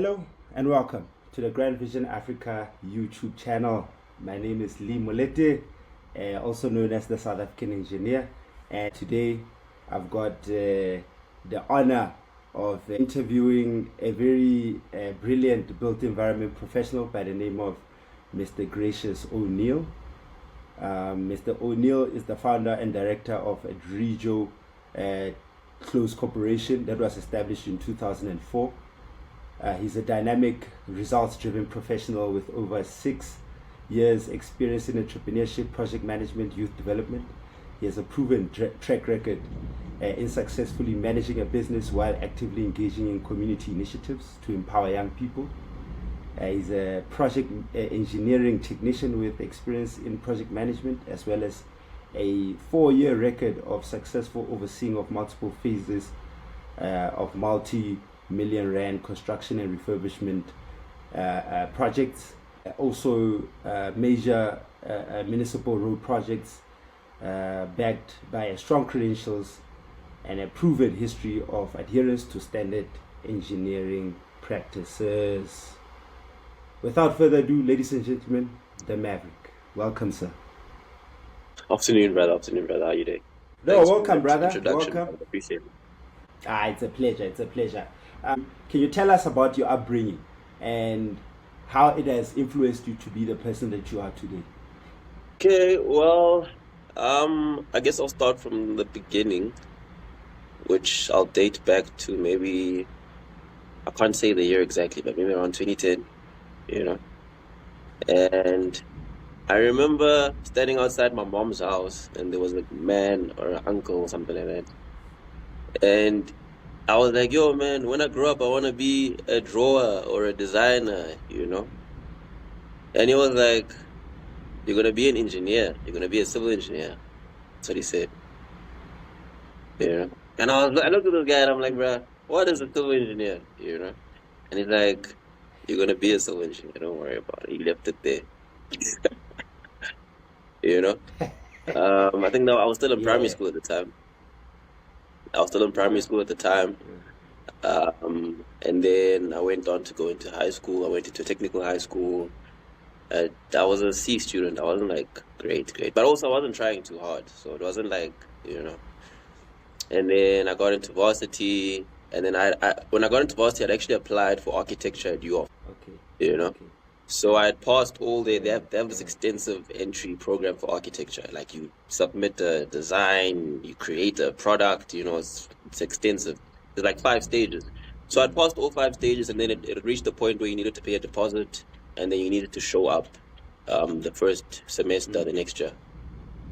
Hello and welcome to the Grand Vision Africa YouTube channel. My name is Lee Molete, also known as the South African Engineer, and today I've got the honor of interviewing a very brilliant built environment professional by the name of Mr. Gracious O'Neal. Mr. O'Neal is the founder and director of Edrijo Close Corporation that was established in 2004. He's a dynamic, results-driven professional with over 6 years experience in entrepreneurship, project management, youth development. He has a proven track record in successfully managing a business while actively engaging in community initiatives to empower young people. He's a project engineering technician with experience in project management, as well as a 4-year record of successful overseeing of multiple phases of multi-million rand construction and refurbishment projects. Also major municipal road projects backed by strong credentials and a proven history of adherence to standard engineering practices. Without further ado, ladies and gentlemen, the Maverick. Welcome, sir. Afternoon, brother. Afternoon, brother. How are you doing? No, welcome, brother. Introduction. Welcome. I appreciate it. It's a pleasure. It's a pleasure. Can you tell us about your upbringing and how it has influenced you to be the person that you are today? Okay, well, I guess I'll start from the beginning, which I'll date back to maybe, I can't say the year exactly, but maybe around 2010, you know. And I remember standing outside my mom's house, and there was a man or an uncle or something like that. And I was like, yo, man, when I grow up, I want to be a drawer or a designer, you know? And he was like, you're going to be an engineer. You're going to be a civil engineer. That's what he said. You know? And I looked at this guy and I'm like, bruh, what is a civil engineer? You know? And he's like, you're going to be a civil engineer. Don't worry about it. He left it there. You know? I think I was still in primary school at the time. And then I went on to go into high school. I went into a technical high school. I was a C student. I wasn't like great. But also I wasn't trying too hard. So it wasn't like, you know. And then I got into varsity. And then when I got into varsity, I'd actually applied for architecture at UOF. Okay. You know. Okay. So I had passed all they have this extensive entry program for architecture. Like you submit a design, you create a product, you know, it's extensive. There's like 5 stages. So I'd passed all 5 stages, and then it reached the point where you needed to pay a deposit, and then you needed to show up the first semester the next year.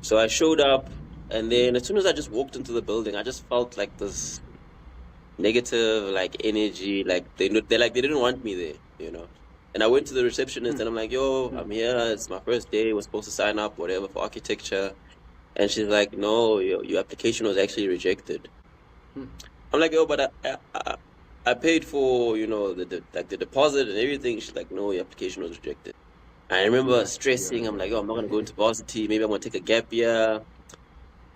So I showed up, and then as soon as I just walked into the building, I just felt like this negative like energy, like they didn't want me there, you know. And I went to the receptionist and I'm like, yo, I'm here. It's my first day. We're supposed to sign up, whatever, for architecture. And she's like, no, your application was actually rejected. I'm like, yo, but I paid for, you know, the deposit and everything. She's like, no, your application was rejected. I remember stressing. I'm like, oh, I'm not going to go into varsity. Maybe I'm going to take a gap year.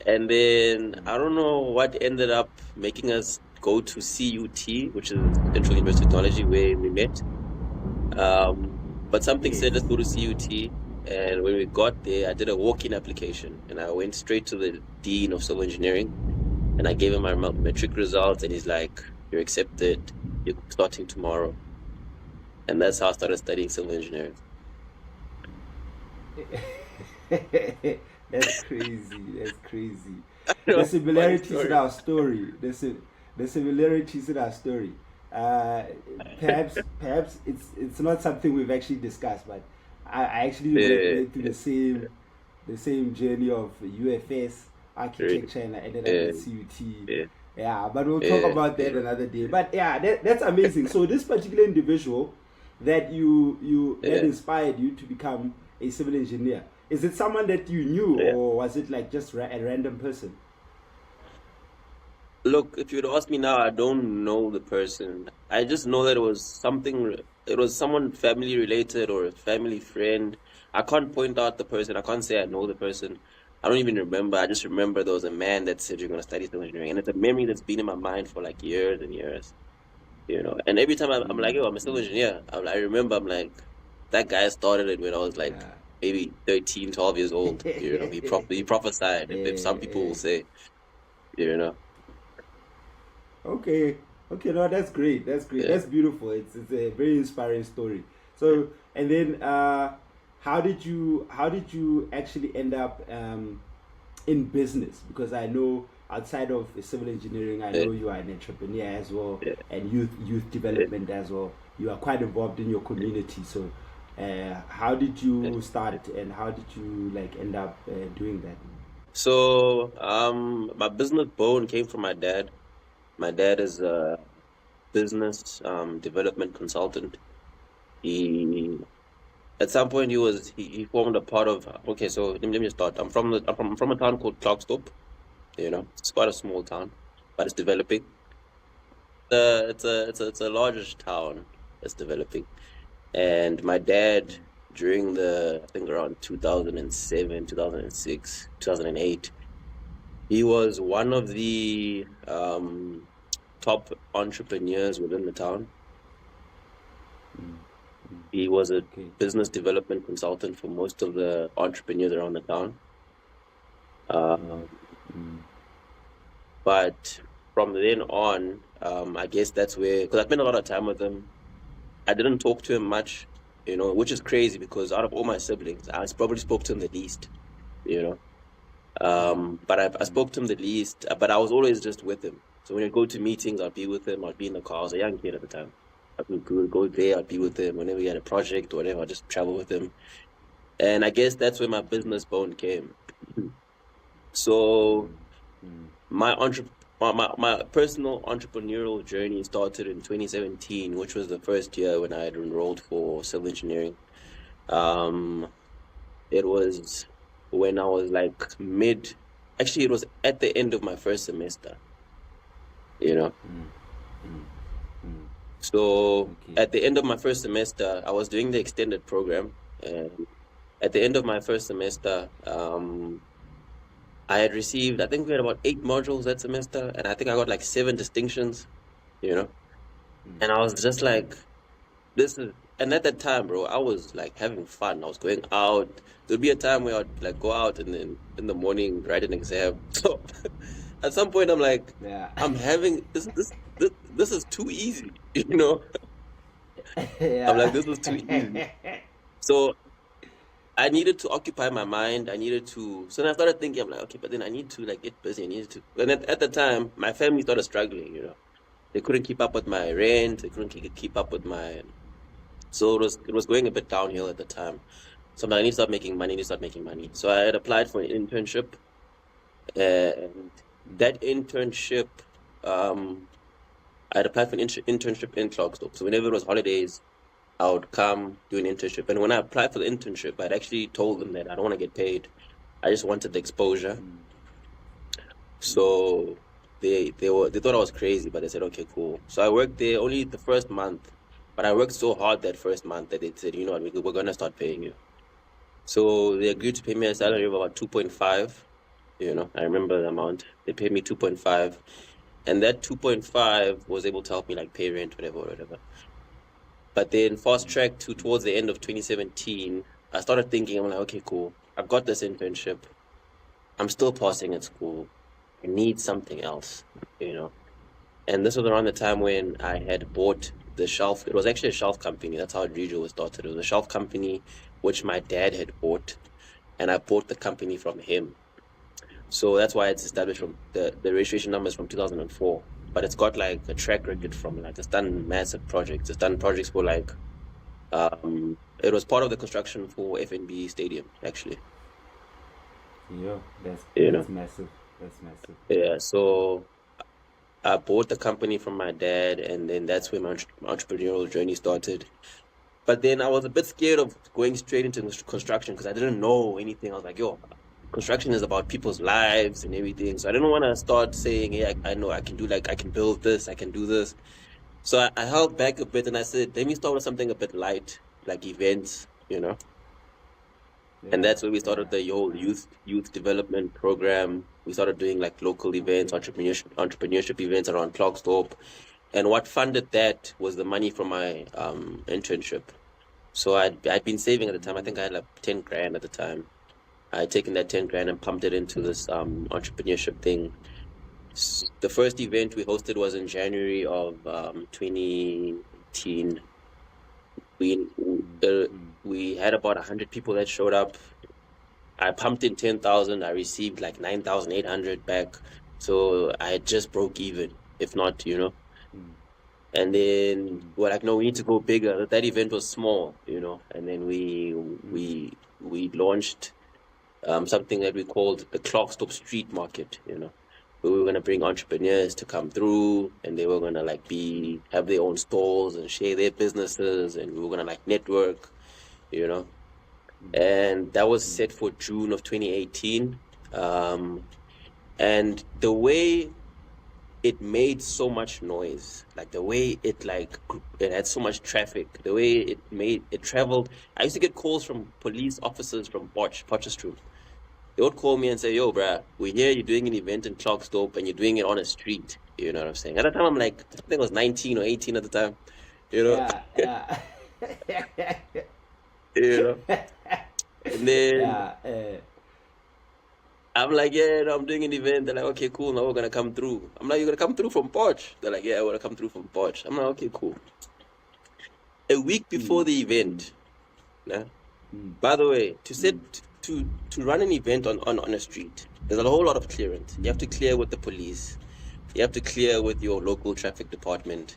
And then I don't know what ended up making us go to CUT, which is Central University of Technology, where we met. But something said let's go to CUT, and when we got there, I did a walk-in application, and I went straight to the Dean of Civil Engineering, and I gave him my metric results, and he's like, you're accepted, you're starting tomorrow. And that's how I started studying civil engineering. That's crazy. The similarities in our story. The similarities in our story. Perhaps it's not something we've actually discussed, but I actually went through the same journey of UFS architecture, and I ended up at CUT. But we'll talk about that another day. But that's amazing. So this particular individual that that inspired you to become a civil engineer, is it someone that you knew, or was it like just a random person? Look, if you would ask me now, I don't know the person. I just know that it was someone family related or a family friend. I can't point out the person. I can't say I know the person. I don't even remember. I just remember there was a man that said you're going to study civil engineering. And it's a memory that's been in my mind for like years and years. you know. And every time I'm like, yo, I'm a civil engineer. I remember I'm like, that guy started it when I was like Yeah. maybe 13, 12 years old. You know, he prophesied, if some people will say, you know. Okay. Okay, no, that's great. That's great. Yeah. That's beautiful. It's a very inspiring story. So, and then how did you actually end up in business? Because I know outside of civil engineering, I Yeah. know you are an entrepreneur as well, Yeah. and youth Yeah. development as well. You are quite involved in your community. So, how did Yeah. you start, and how did you like end up doing that? So, my business bone came from my dad. My dad is a business development consultant. He At some point he formed a part of, okay, so let me start. I'm from a town called Clarksdorp, you know. It's quite a small town, but it's developing. It's a largish town that's developing. And my dad, during I think around 2007, 2006, 2008, he was one of the top entrepreneurs within the town. He was a Okay. business development consultant for most of the entrepreneurs around the town. But from then on, I guess that's where, because I spent a lot of time with him. I didn't talk to him much, you know, which is crazy because out of all my siblings, I probably spoke to him the least, you know. But I spoke to him the least, but I was always just with him. So when I go to meetings, I'd be with him. I'd be in the car. I was a young kid at the time. I would go there. I'd be with him. Whenever he had a project or whatever, I'd just travel with him. And I guess that's where my business bone came. So my personal entrepreneurial journey started in 2017, which was the first year when I had enrolled for civil engineering. It was when I was like actually it was at the end of my first semester, you know. So Okay. at the end of my first semester, I was doing the extended program, and at the end of my first semester, I had received, I think we had about 8 modules that semester, and I think I got like 7 distinctions, you know. And I was just like, and at that time, bro, I was like having fun. I was going out. There'd be a time where I'd like go out and then in the morning write an exam. So at some point, I'm like, Yeah. I'm having this is too easy, you know. I'm like, this is too easy. So I needed to occupy my mind. So then I started thinking, I'm like, okay, but then I need to like get busy. And at the time, my family started struggling, you know. They couldn't keep up with my rent. They couldn't keep up with so it was going a bit downhill at the time. So I'm like, I need to start making money, So I had applied for an internship, and that internship, I had applied for an internship in Clarksdorp. So whenever it was holidays, I would come do an internship. And when I applied for the internship, I'd actually told them that I don't want to get paid. I just wanted the exposure. So they thought I was crazy, but they said, okay, cool. So I worked there only the first month, but I worked so hard that first month that they said, you know what, we're gonna start paying you. So they agreed to pay me a salary of about 2.5. You know, I remember the amount. They paid me 2.5, and that 2.5 was able to help me like pay rent, whatever. But then fast track to towards the end of 2017, I started thinking, I'm like, okay, cool. I've got this internship. I'm still passing at school. I need something else, you know. And this was around the time when I had bought the shelf. It was actually a shelf company. That's how Edrijo was started. It was a shelf company which my dad had bought, and I bought the company from him. So that's why it's established from the registration numbers from 2004. But it's got like a track record from like, it's done massive projects. It's done projects for like, it was part of the construction for FNB Stadium, actually. Yeah, that's massive. That's massive. Yeah, so I bought the company from my dad, and then that's where my entrepreneurial journey started. But then I was a bit scared of going straight into construction because I didn't know anything. I was like, yo, construction is about people's lives and everything. So I didn't want to start saying, hey, I know I can build this, I can do this. So I held back a bit and I said, let me start with something a bit light, like events, you know. And that's where we started the whole youth development program. We started doing like local events, entrepreneurship events around Clarksdorp. And what funded that was the money from my internship. So I'd been saving at the time. I think I had like 10 grand at the time. I had taken that 10 grand and pumped it into this entrepreneurship thing. The first event we hosted was in January of 2018. We had about 100 people that showed up. I pumped in 10,000. I received like 9,800 back. So I just broke even, if not, you know. And then we're like, no, we need to go bigger. That event was small, you know. And then we launched something that we called the Clarkstop Street Market, you know. We were going to bring entrepreneurs to come through, and they were going to like have their own stalls and share their businesses, and we were going to like network, you know. And that was set for June of 2018. And the way it made so much noise, like the way it had so much traffic, the way it traveled. I used to get calls from police officers from Potchefstroom. They would call me and say, yo, bruh, we hear you're doing an event in Clarkstop and you're doing it on a street. You know what I'm saying? At the time, I'm like, I think I was 19 or 18 at the time. You know? Yeah. You know? And then I'm like, yeah, no, I'm doing an event. They're like, okay, cool. Now we're going to come through. I'm like, you're going to come through from Potch? They're like, yeah, we're going to come through from Potch. I'm like, okay, cool. A week before the event, by the way, to run an event on a street, there's a whole lot of clearance. You have to clear with the police. You have to clear with your local traffic department.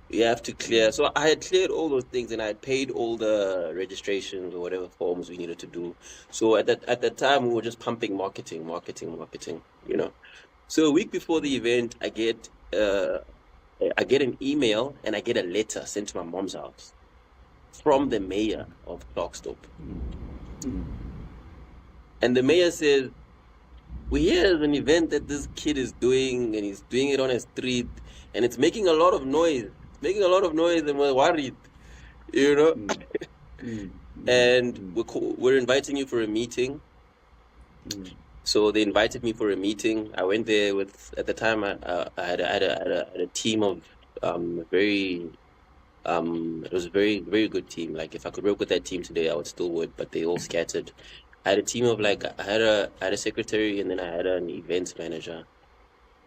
You have to clear. So I had cleared all those things, and I had paid all the registrations or whatever forms we needed to do. So at that time, we were just pumping marketing, you know. So a week before the event, I get an email and I get a letter sent to my mom's house from the mayor of Clarkstop. And the mayor says, we hear there's an event that this kid is doing, and he's doing it on a street, and it's making a lot of noise. And we're worried, you know. And we're inviting you for a meeting. So they invited me for a meeting. I went there at the time, I had a team of it was a very, very good team. Like, if I could work with that team today, I would, but they all scattered. I had a team of I had a secretary, and then I had an events manager,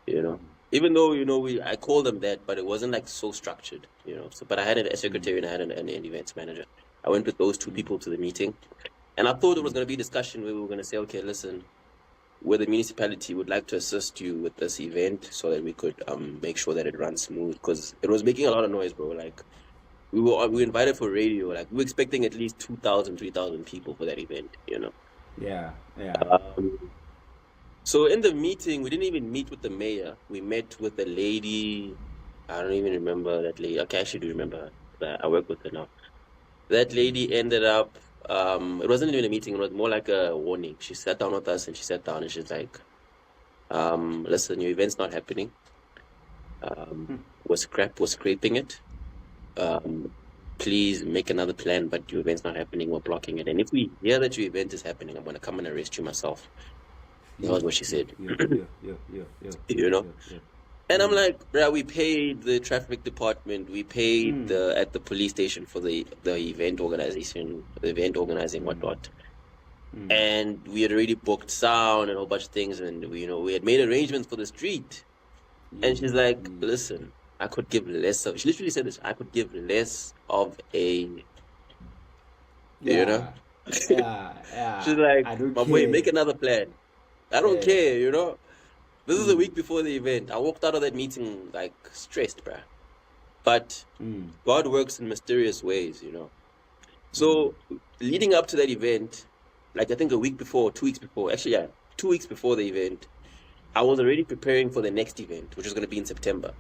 you know. Even though, you know, I called them that, but it wasn't like so structured, you know. So, but I had a secretary and I had an events manager. I went with those two people to the meeting, and I thought it was going to be a discussion where we were going to say, okay, listen, where the municipality would like to assist you with this event so that we could make sure that it runs smooth, because it was making a lot of noise, bro. Like, we were invited for radio. Like, we were expecting at least 2,000, 3,000 people for that event, you know. Yeah. So in the meeting, we didn't even meet with the mayor. We met with a lady. I don't even remember that lady. Okay, I actually do remember her. I work with her now. That lady ended up, it wasn't even a meeting. It was more like a warning. She sat down with us, and she sat down and she's like, listen, your event's not happening. We're scraping it. Please make another plan, but your event's not happening. We're blocking it. And if we hear that your event is happening, I'm going to come and arrest you myself. That was what she said. You know? And I'm like, bruh, we paid the traffic department, we paid at the police station for the event organization, the event organizing, whatnot. And we had already booked sound and a whole bunch of things, and we had made arrangements for the street. And she's like, listen, I could give less of, she literally said this, I could give less of a, you know? Yeah. She's like, my boy, make another plan. I don't care, you know? This is a week before the event. I walked out of that meeting, like, stressed, bruh. But God works in mysterious ways, you know? So, leading up to that event, like, I think a week before, 2 weeks before, actually, 2 weeks before the event, I was already preparing for the next event, which was going to be in September.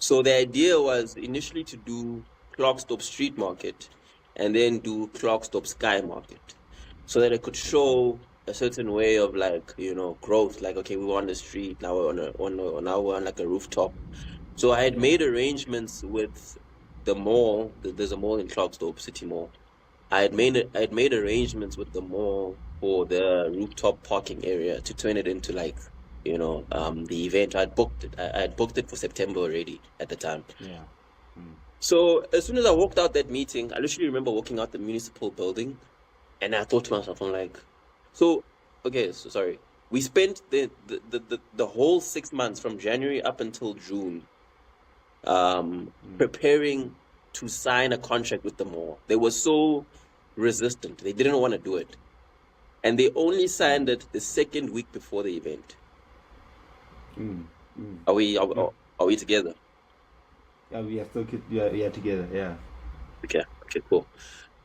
So the idea was initially to do Clarkstop Street Market and then do Clarkstop Sky Market, so that it could show a certain way of, like, you know, growth. Like, okay, we were on the street, now we're now we're on like a rooftop. So I had made arrangements with the mall. There's a mall in Clarkstop, City Mall. I had made arrangements with the mall for the rooftop parking area to turn it into like the event. I had booked it for September already at the time. Yeah. So as soon as I walked out that meeting, I literally remember walking out the municipal building, and I thought to myself, I'm like, sorry. We spent the whole 6 months from January up until June preparing to sign a contract with the mall. They were so resistant. They didn't want to do it. And they only signed it the second week before the event. Are we together? Yeah, we are still we are together. Yeah. Okay, cool.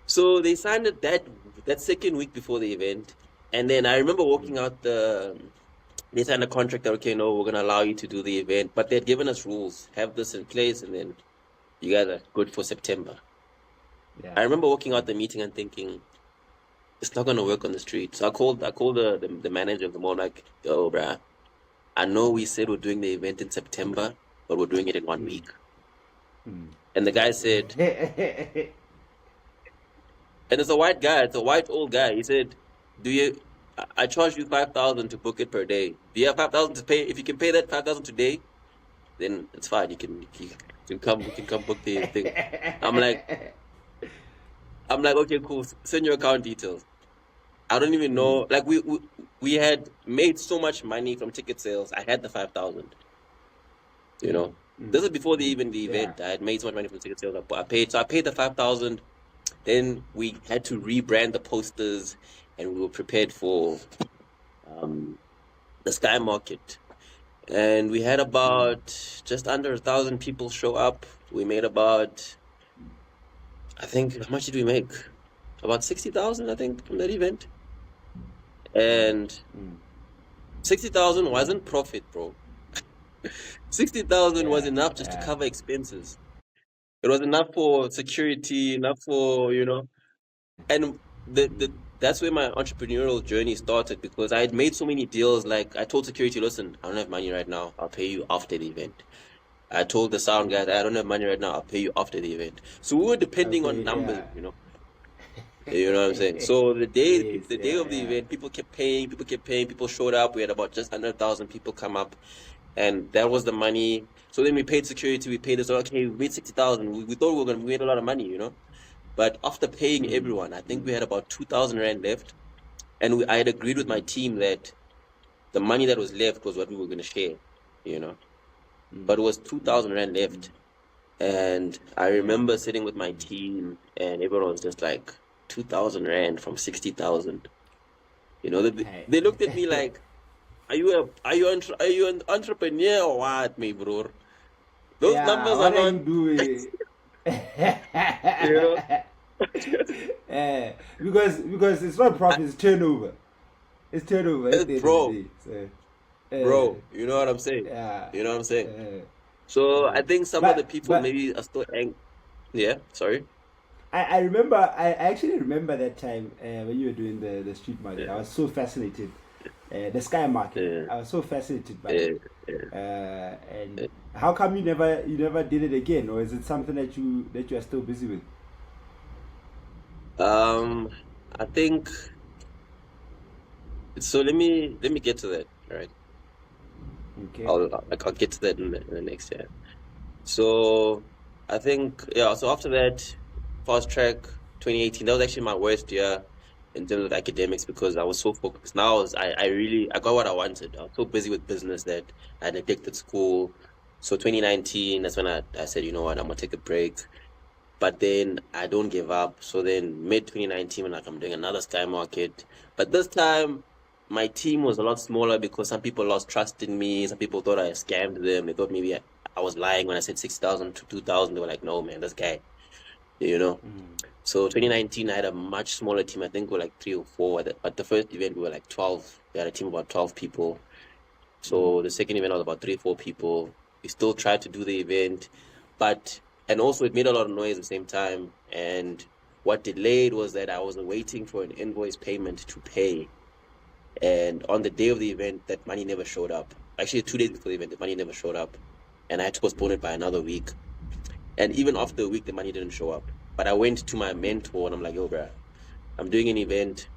So they signed it that second week before the event, and then I remember walking out they signed a contract that, okay, no, we're gonna allow you to do the event, but they'd given us rules, have this in place, and then you guys are good for September. Yeah. I remember walking out the meeting and thinking, it's not gonna work on the street. So I called the manager of the mall, like, yo, bruh, I know we said we're doing the event in September, but we're doing it in 1 week. And the guy said, and it's a white guy, it's a white old guy. He said, I charge you 5,000 to book it per day. Do you have 5,000 to pay? If you can pay that 5,000 today, then it's fine. You can come book the thing. I'm like, okay, cool. Send your account details. I don't even know. Like we had made so much money from ticket sales. I had the 5,000. This is before the event. I had made so much money from ticket sales. I paid the 5,000. Then we had to rebrand the posters, and we were prepared for the Sky Market. And we had about just under 1,000 people show up. We made about, I think, how much did we make? About 60,000, I think, from that event. And 60,000 wasn't profit, bro. 60,000 was enough just to cover expenses. It was enough for security, enough for, and that's where my entrepreneurial journey started, because I had made so many deals. Like, I told security, listen, I don't have money right now, I'll pay you after the event. I told the sound guys, I don't have money right now, I'll pay you after the event. So we were depending on numbers, You know what I'm saying? So the day of the event, people kept paying, people showed up. We had about just under 1,000 people come up, and that was the money. So then we paid security, we paid this. Okay, we made 60,000. We thought we made a lot of money, But after paying everyone, I think we had about 2,000 rand left, and I had agreed with my team that the money that was left was what we were going to share, But it was 2,000 rand left, and I remember sitting with my team, and everyone was just like, 2,000 rand from 60,000. They looked at me like, are you an entrepreneur or what, me bro? Those numbers are not doing. Because it's not profit, it's turnover. It's turnover. Bro, you know what I'm saying? Yeah. You know what I'm saying? So I think some of the people maybe are still angry. Yeah, sorry. I actually remember that time when you were doing the street market. I was so fascinated. The Sky Market. I was so fascinated by it. And how come you never did it again, or is it something that you are still busy with? I think so. Let me get to that. All right. Okay. I'll get to that in the next year. So I think So after that, Fast Track 2018. That was actually my worst year in terms of academics, because I was so focused. Now I got what I wanted. I was so busy with business that I neglected school. So 2019, that's when I said, you know what, I'm gonna take a break. But then I don't give up. So then mid 2019, when I'm doing another Sky Market, but this time my team was a lot smaller because some people lost trust in me. Some people thought I scammed them. They thought maybe I was lying when I said 6,000 to 2,000. They were like, no, man, this guy, So 2019, I had a much smaller team. I think we were like 3 or 4. But the first event, we were like 12. We had a team of about 12 people. So the second event was about 3 or 4 people. We still tried to do the event, and also it made a lot of noise at the same time. And what delayed was that I was waiting for an invoice payment to pay. And on the day of the event, that money never showed up. Actually, 2 days before the event, the money never showed up. And I had to postpone it by another week. And even after a week, the money didn't show up. But I went to my mentor and I'm like, yo, bruh, I'm doing an event.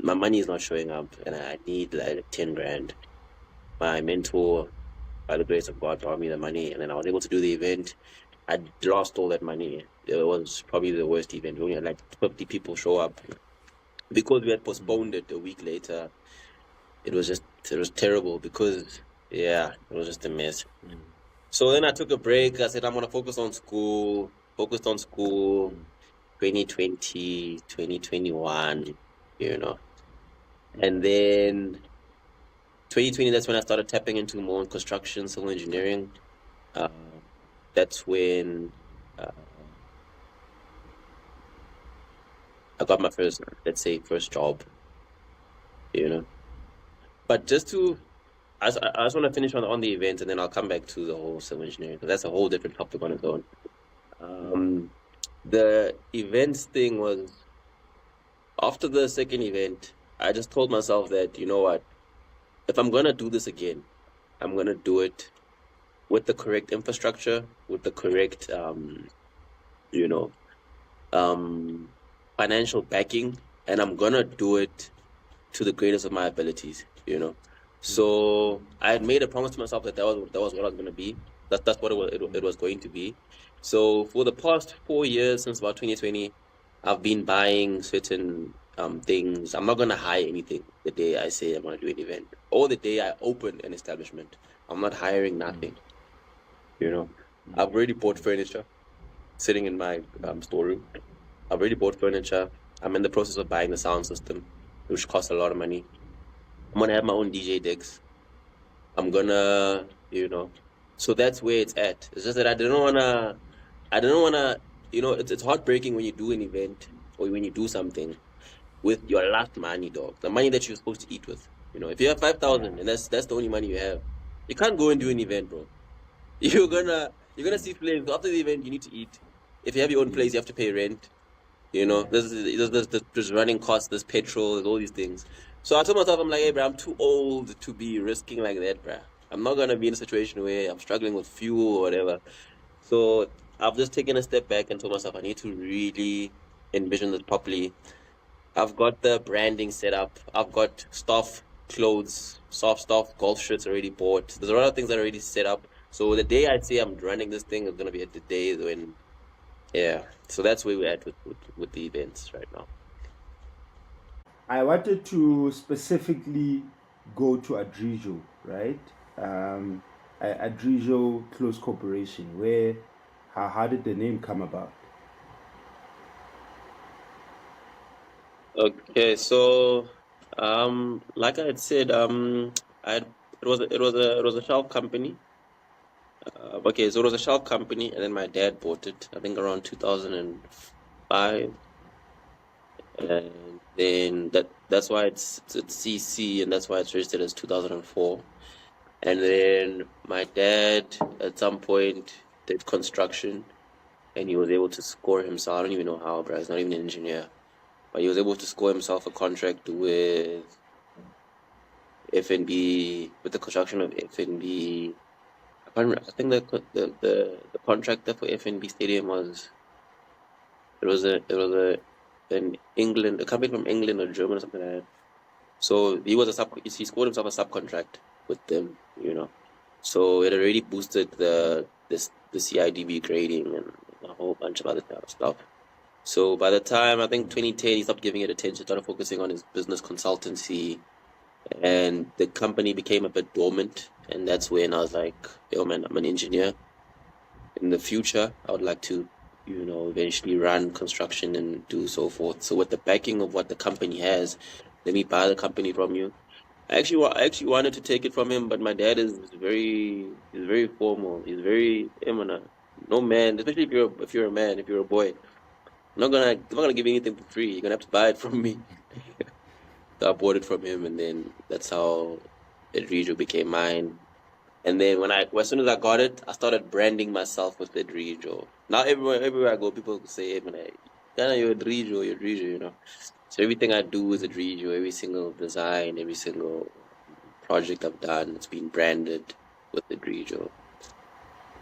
My money is not showing up and I need like 10 grand. my mentor, by the grace of God, brought me the money, and then I was able to do the event. I lost all that money. It was probably the worst event. We only had like 50 people show up because we had postponed it a week later. It was terrible because, yeah, it was just a mess. So then I took a break. I said, I'm going to focused on school, 2020, 2021, you know. And then 2020, that's when I started tapping into more in construction, civil engineering. That's when I got my first job, you know. But just to, I just want to finish on the event, and then I'll come back to the whole civil engineering, because that's a whole different topic on its own. The events thing was, after the second event, I just told myself that, you know what, if I'm going to do this again, I'm going to do it with the correct infrastructure, with the correct, financial backing, and I'm going to do it to the greatest of my abilities, you know. So I had made a promise to myself that was what I was going to be. That's what it was going to be. So for the past 4 years, since about 2020, I've been buying certain things. I'm not going to hire anything the day I say I'm going to do an event, or the day I open an establishment. I'm not hiring nothing, you know. I've already bought furniture sitting in my storeroom. I've already bought furniture. I'm in the process of buying the sound system, which costs a lot of money. I'm going to have my own DJ decks. I'm going to, so that's where it's at. It's just that I didn't want to, it's heartbreaking when you do an event or when you do something with your last money, dog. The money that you're supposed to eat with. You know, if you have 5,000 and that's the only money you have, you can't go and do an event, bro. You're gonna see flames. After the event, you need to eat. If you have your own place, you have to pay rent. You know, there's running costs, there's petrol, there's all these things. So I told myself, I'm like, hey, bro, I'm too old to be risking like that, bro. I'm not going to be in a situation where I'm struggling with fuel or whatever. So I've just taken a step back and told myself I need to really envision this properly. I've got the branding set up. I've got stuff, clothes, soft stuff, golf shirts already bought. There's a lot of things that are already set up. So the day I say I'm running this thing is going to be at the day when, yeah. So that's where we're at with the events right now. I wanted to specifically go to Edrijo, right? Edrijo Close Corporation. How did the name come about? Okay, so like I had said, it was a shelf company. Okay, so it was a shelf company, and then my dad bought it, I think around 2005. And then that's why it's CC, and that's why it's registered as 2004. And then my dad at some point did construction, and he was able to score himself. I don't even know how, bro. He's not even an engineer, but he was able to score himself a contract with FNB, with the construction of FNB. I think the contractor for FNB Stadium was in England, a company from England or Germany or something like that. So he scored himself a subcontract with them, you know. So it already boosted the CIDB grading and a whole bunch of other stuff. So by the time, I think 2010, he stopped giving it attention, started focusing on his business consultancy, and the company became a bit dormant. And that's when I was like, yo man, I'm an engineer. In the future, I would like to, eventually run construction and do so forth. So with the backing of what the company has, let me buy the company from you. I actually wanted to take it from him, but my dad is very formal. He's very no man, especially if you're a man, if you're a boy. I'm not gonna give you anything for free. You're gonna have to buy it from me. So I bought it from him, and then that's how Edrijo became mine. And then as soon as I got it, I started branding myself with Edrijo. Now everywhere I go, people say, "Hey, man, you're Edrijo, you know." So everything I do is Edrijo. Every single design, every single project I've done, it's been branded with Edrijo.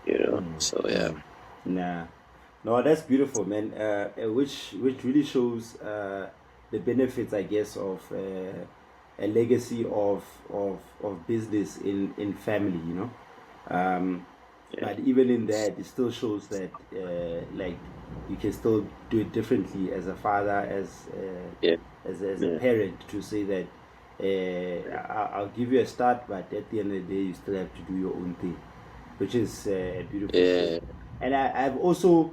You know, so yeah. Nah, no, that's beautiful, man. Which really shows the benefits, I guess, of a legacy of business in family, you know. But even in that, it still shows that like you can still do it differently as a father, as a parent, to say that I'll give you a start, but at the end of the day, you still have to do your own thing, which is a beautiful thing. And I've also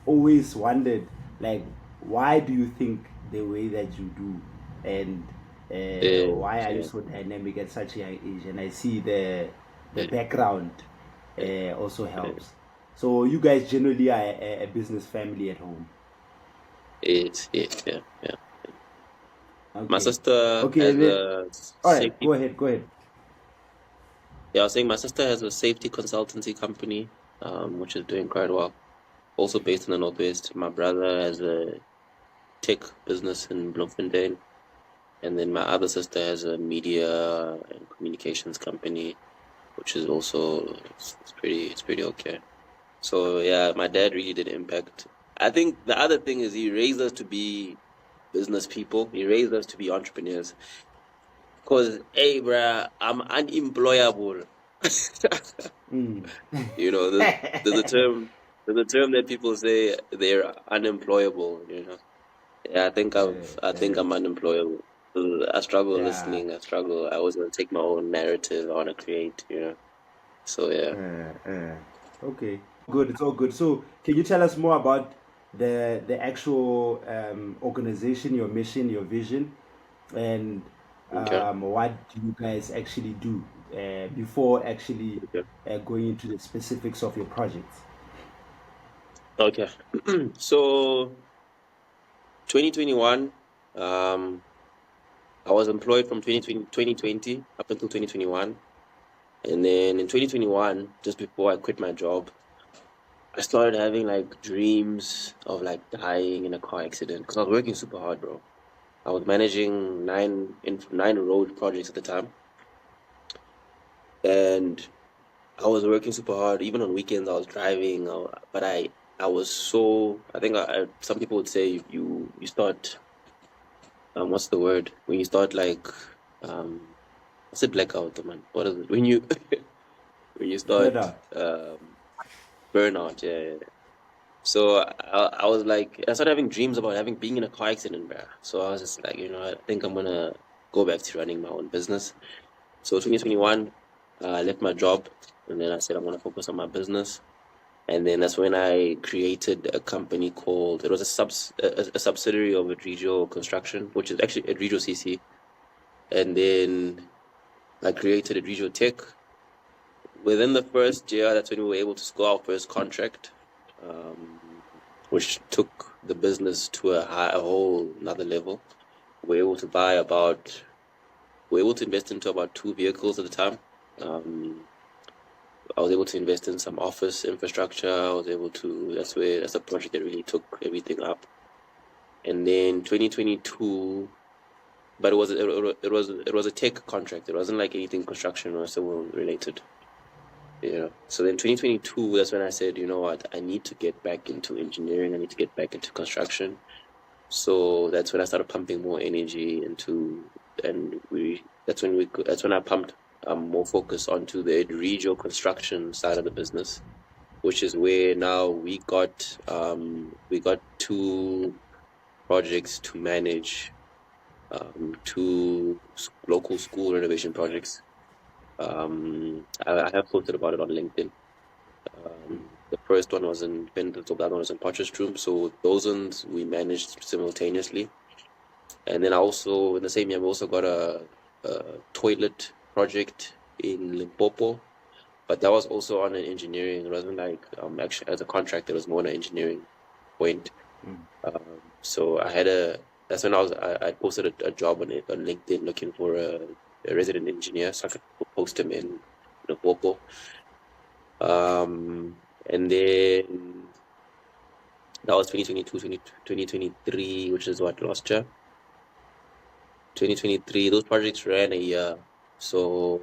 always wondered, like, why do you think the way that you do, and why are you so dynamic at such a young age? And I see the background also helps. So you guys generally are a business family at home. Yeah. Okay. My sister Okay, has then, a all right, safety. go ahead. Yeah, I was saying my sister has a safety consultancy company, which is doing quite well. Also based in the Northwest. My brother has a tech business in Bloemfontein. And then my other sister has a media and communications company, which is also it's pretty okay. So yeah, my dad really did impact. I think the other thing is he raised us to be business people. He raised us to be entrepreneurs. Cause hey, bruh, I'm unemployable. You know, there's a term that people say they're unemployable. You know, yeah, I think I'm unemployable. I struggle Yeah. listening. I struggle. I always want to take my own narrative. I want to create. You know, so yeah. Okay. Good. It's all good. So, can you tell us more about the actual organization, your mission, your vision, and Okay. what do you guys actually do before actually Okay. going into the specifics of your projects? Okay. So 2021, I was employed from 2020 up until 2021. And then in 2021, just before I quit my job, I started having like dreams of like dying in a car accident because I was working super hard, bro. I was managing nine road projects at the time, and I was working super hard. Even on weekends, I was driving. But I was so. I think some people would say you start. What's the word when you start like what's it blackout, man? What is it when you when you start Burnout. burnout? Yeah. So I was like, I started having dreams about being in a car accident, bruh. So I was just like, I think I'm gonna go back to running my own business. So 2021, I left my job, and then I said I'm gonna focus on my business. And then that's when I created a company called, it was a subsidiary of Edrijo Construction, which is actually Edrijo CC. And then I created Edrijo Tech. Within the first year, that's when we were able to score our first contract, which took the business to a whole another level. We were able to invest into about 2 vehicles at the time. I was able to invest in some office infrastructure. That's a project that really took everything up. And then 2022, but it was a tech contract. It wasn't like anything construction or civil related. Yeah. So then 2022, that's when I said, you know what, I need to get back into engineering. I need to get back into construction. So that's when I started pumping more energy that's when I pumped more focus onto the regional construction side of the business, which is where now we got 2 projects to manage, 2 local school renovation projects. I have posted about it on LinkedIn. The first one was in Pendleton, the other one was in Potchefstroom. So those ones we managed simultaneously. And then also in the same year, we also got a toilet project in Limpopo, but that was also on an engineering. It wasn't like actually as a contract. It was more on an engineering point. So that's when I posted a job on LinkedIn looking for a resident engineer, so I could post him in Limpopo. And then that was 2022, 2023, which is what, last year? 2023, those projects ran a year. So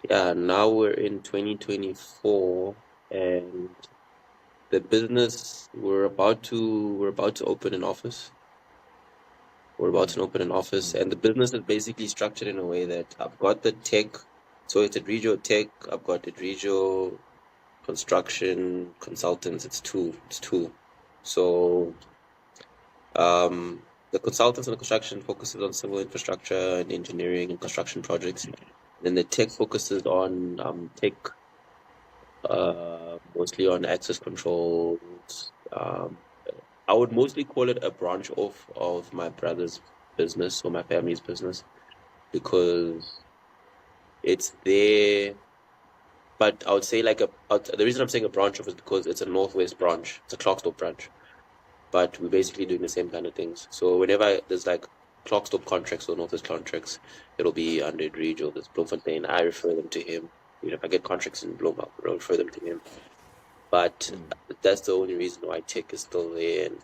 yeah, now we're in 2024, and the business, we're about to open an office. We're about to open an office, and the business is basically structured in a way that I've got the tech. So it's Edrijo Tech. I've got Edrijo Construction Consultants. It's two. So the consultants and the construction focuses on civil infrastructure and engineering and construction projects. Then the tech focuses on tech, mostly on access controls. I would mostly call it a branch off of my brother's business or my family's business, because it's there. But I would say the reason I'm saying a branch off is because it's a Northwest branch. It's a Clarksdorp branch. But we're basically doing the same kind of things. So whenever there's like Clarksdorp contracts or Northwest contracts, it'll be under Edrijo, there's Bloemfontein. I refer them to him. If I get contracts in Bloem, I'll refer them to him. But that's the only reason why tech is still there, and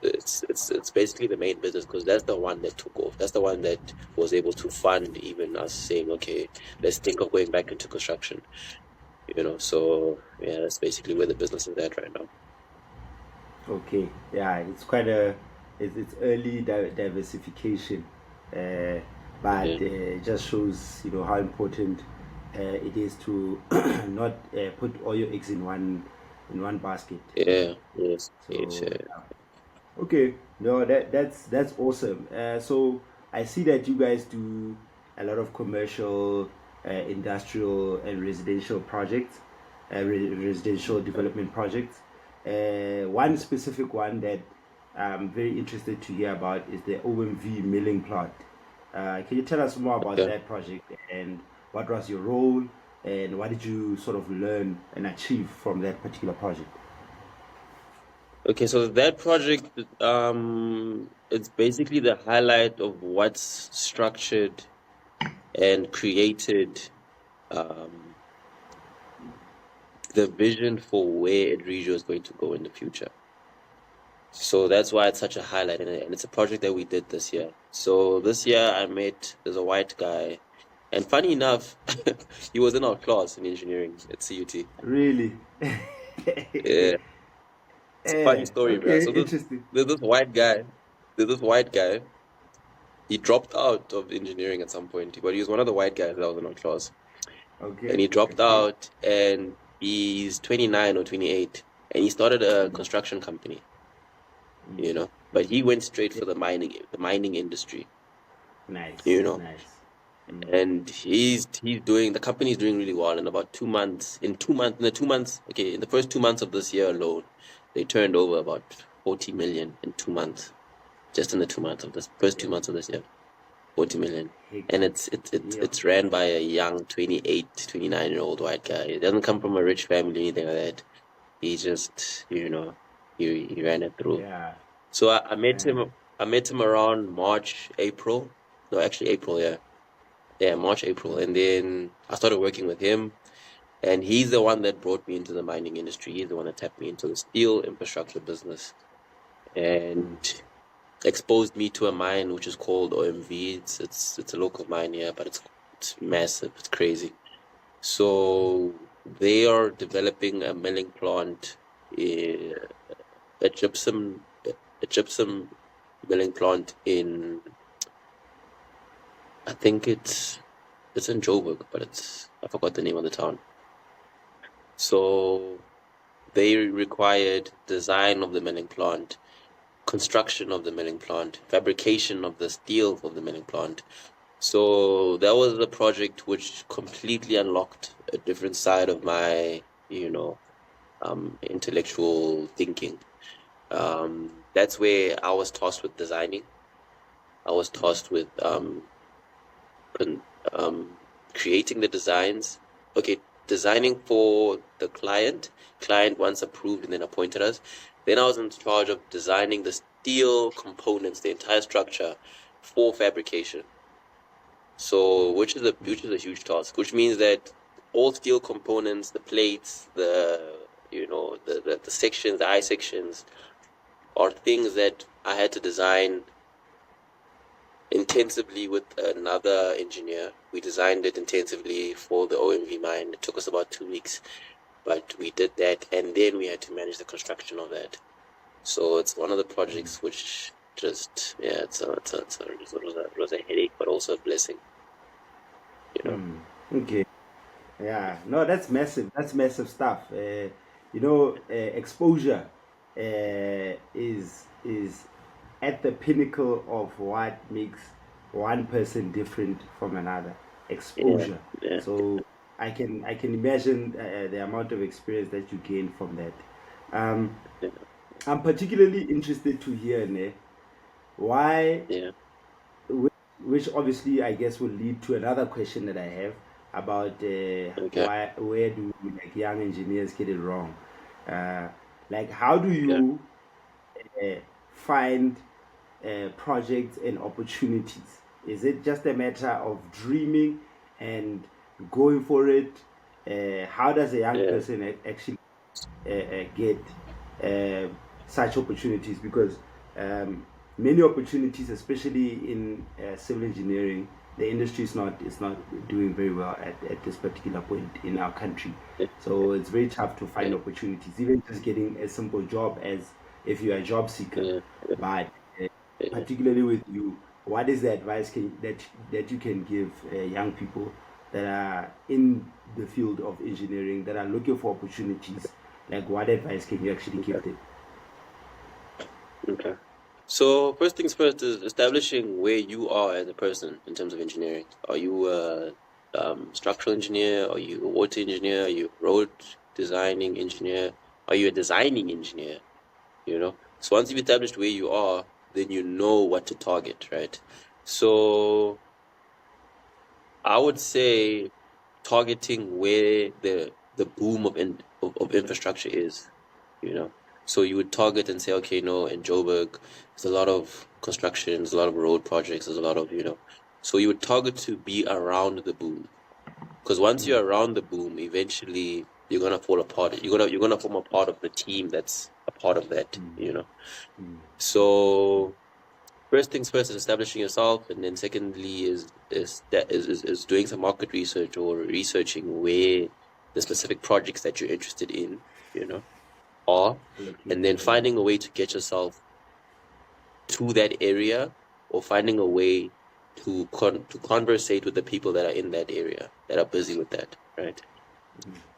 it's basically the main business, because that's the one that took off. That's the one that was able to fund even us saying, okay, let's think of going back into construction. So yeah, that's basically where the business is at right now. Okay, yeah, it's it's early diversification, but it just shows how important it is to not put all your eggs in one basket. Yeah, yes, So okay, no, that's awesome. So I see that you guys do a lot of commercial, industrial, and residential projects, residential development projects. One specific one that I'm very interested to hear about is the OMV milling plant. Can you tell us more about that project, and what was your role, and what did you sort of learn and achieve from that particular project? Okay, so that project, it's basically the highlight of what's structured and created the vision for where Edrijo is going to go in the future. So that's why it's such a highlight, and it's a project that we did this year. So this year there's a white guy, and funny enough, he was in our class in engineering at CUT. Really? Yeah. It's a funny story, Okay, bro. So interesting. there's this white guy. He dropped out of engineering at some point, but he was one of the white guys that was in our class. Okay. And he dropped out, and he's 29 or 28, and he started a construction company. But he went straight for the mining industry. Nice. Nice. And the company's doing really well. In about 2 months, in the first 2 months of this year alone, they turned over about 40 million in 2 months. Just in the first 2 months of this year, 40 million. And it's ran by a young 28, 29-year-old white guy. He doesn't come from a rich family or anything like that. He just, he ran it through. Yeah. So I met him around March, April. No, actually April, yeah. Yeah, March, April. And then I started working with him. And he's the one that brought me into the mining industry. He's the one that tapped me into the steel infrastructure business. And exposed me to a mine which is called OMV. It's a local mine here, but it's massive. It's crazy. So they are developing a milling plant, a gypsum milling plant in, I think it's in Joburg, but I forgot the name of the town. So they required design of the milling plant, construction of the milling plant, fabrication of the steel of the milling plant. So that was a project which completely unlocked a different side of my, intellectual thinking. That's where I was tasked with designing. I was tasked with creating the designs. Okay, designing for the client. Client once approved and then appointed us. Then I was in charge of designing the steel components, the entire structure for fabrication. So, which is a huge task. Which means that all steel components, the plates, the sections, the eye sections, are things that I had to design intensively with another engineer. We designed it intensively for the OMV mine. It took us about 2 weeks, but we did that, and then we had to manage the construction of that. So it's one of the projects which just it was a headache, but also a blessing. You know. Okay. Yeah. No, that's massive. That's massive stuff. Exposure is at the pinnacle of what makes one person different from another. Yeah, Exposure. yeah, So I can imagine the amount of experience that you gain from that. Um, yeah, I'm particularly interested to hear, ne, why, yeah. which obviously I guess will lead to another question that I have about Okay, where do like young engineers get it wrong? Uh, like how do okay, you find projects and opportunities? Is it just a matter of dreaming and going for it? How does a young yeah, person actually get uh, such opportunities? Because um, many opportunities, especially in civil engineering, the industry is not doing very well at this particular point in our country. yeah, So it's very tough to find yeah, opportunities, even just getting a simple job as if you're a job seeker. yeah, But yeah. particularly with you, what is the advice that you can give young people that are in the field of engineering that are looking for opportunities? Like, what advice can you actually give them? Okay. So first things first is establishing where you are as a person in terms of engineering. Are you a structural engineer? Are you a water engineer? Are you a road designing engineer? Are you a designing engineer? You know. So once you've established where you are, then you know what to target, right? So I would say targeting where the boom of infrastructure is, you know. So you would target and say, okay, no, in Joburg, there's a lot of construction, there's a lot of road projects, there's a lot of, you know. So you would target to be around the boom. Because once Mm, you're around the boom, eventually you're gonna fall apart. You're gonna form a part of the team that's a part of that, mm, you know. mm, So first things first is establishing yourself, and then secondly is doing some market research or researching where the specific projects that you're interested in, you know, are, and then located. Yeah. finding a way to get yourself to that area, or finding a way to conversate with the people that are in that area that are busy with that, right?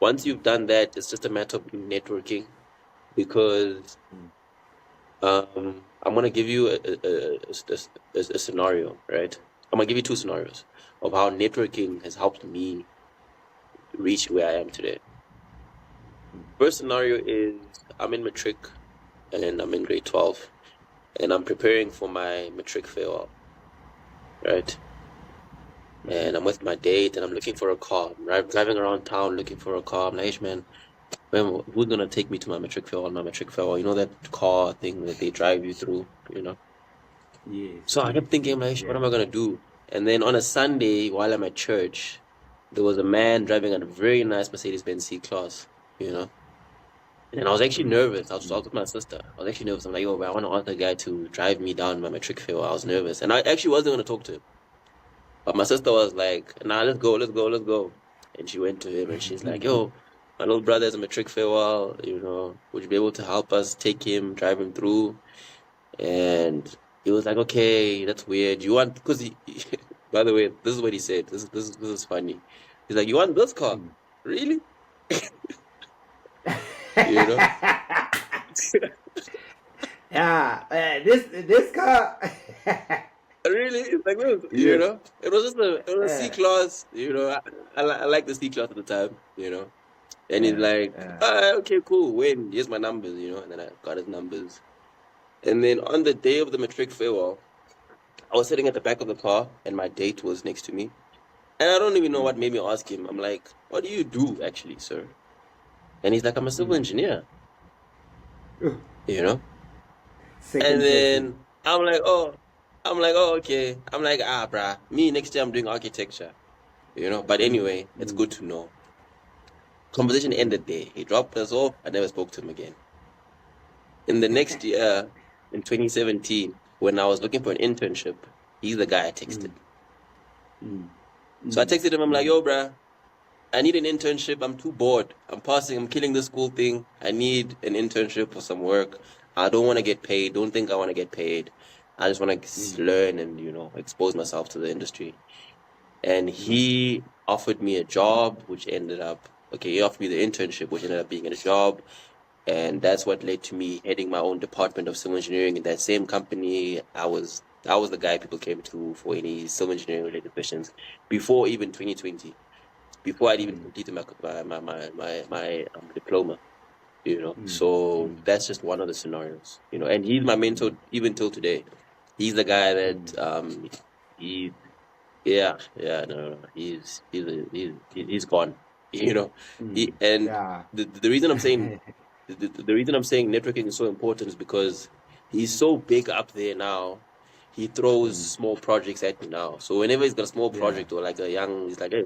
Once you've done that, it's just a matter of networking, because I'm gonna give you a scenario, right? I'm gonna give you two scenarios of how networking has helped me reach where I am today. First scenario is I'm in matric and I'm in grade 12 and I'm preparing for my matric farewell, right? And I'm with my date and I'm looking for a car. I'm driving around town looking for a car. I'm like, hey, man, who's gonna take me to my matric farewell? My matric farewell, you know that car thing that they drive you through, you know? Yes, So I yes, kept thinking, I'm yes, like, what yeah. am I gonna do? And then on a Sunday, while I'm at church, there was a man driving a very nice Mercedes-Benz C-Class, you know? And I was actually nervous. I was with my sister. I was actually nervous. I'm like, yo, bro, I want to ask the guy to drive me down my matric fail. I was nervous. And I actually wasn't gonna talk to him. But my sister was like, nah, let's go, let's go, let's go. And she went to him and she's like, yo, my little brother has a matric farewell, you know, would you be able to help us take him, drive him through? And he was like, okay, that's weird. You want, because by the way, this is what he said. This is funny. He's like, you want this car? Really? You know? Yeah, this car. Really? It's like this, you Yes. know? It was a C Uh, class, you know. I like the C class at the time, you know. And he's uh, like, uh, okay, cool. When? Here's my numbers, you know. And then I got his numbers. And then on the day of the matric farewell, I was sitting at the back of the car, and my date was next to me. And I don't even know what made me ask him. I'm like, what do you do actually, sir? And he's like, I'm a civil engineer, you know? And second person. then I'm like, oh, okay. I'm like, bruh, me next year I'm doing architecture, you know? But anyway, it's good to know. Conversation ended there. He dropped us off. I never spoke to him again. In the next year, in 2017, when I was looking for an internship, he's the guy I texted. So I texted him, I'm like, yo, bruh, I need an internship. I'm too bored. I'm killing the school thing. I need an internship for some work. I don't want to get paid. Don't think I want to get paid. I just want to learn and, expose myself to the industry. And he offered me a job, which ended up, he offered me the internship, which ended up being a job. And that's what led to me heading my own department of civil engineering in that same company. I was the guy people came to for any civil engineering related questions before even 2020, before I'd even completed my diploma. So that's just one of the scenarios. And he's my mentor even till today. He's the guy that no, he's gone. The reason I'm saying the reason I'm saying networking is so important is because he's so big up there now. He throws small projects at me now. So whenever he's got a small project or like he's like, hey,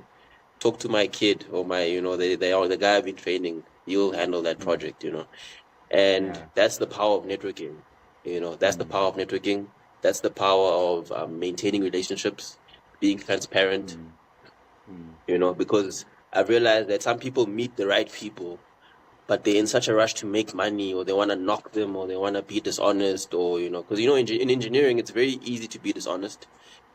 talk to my kid or my, they are the guy I've been training. He'll handle that project, And that's the power of networking. That's the power of networking. That's the power of maintaining relationships, being transparent. Because I've realized that some people meet the right people, but they're in such a rush to make money, or they want to knock them, or they want to be dishonest, or, because, in engineering, it's very easy to be dishonest.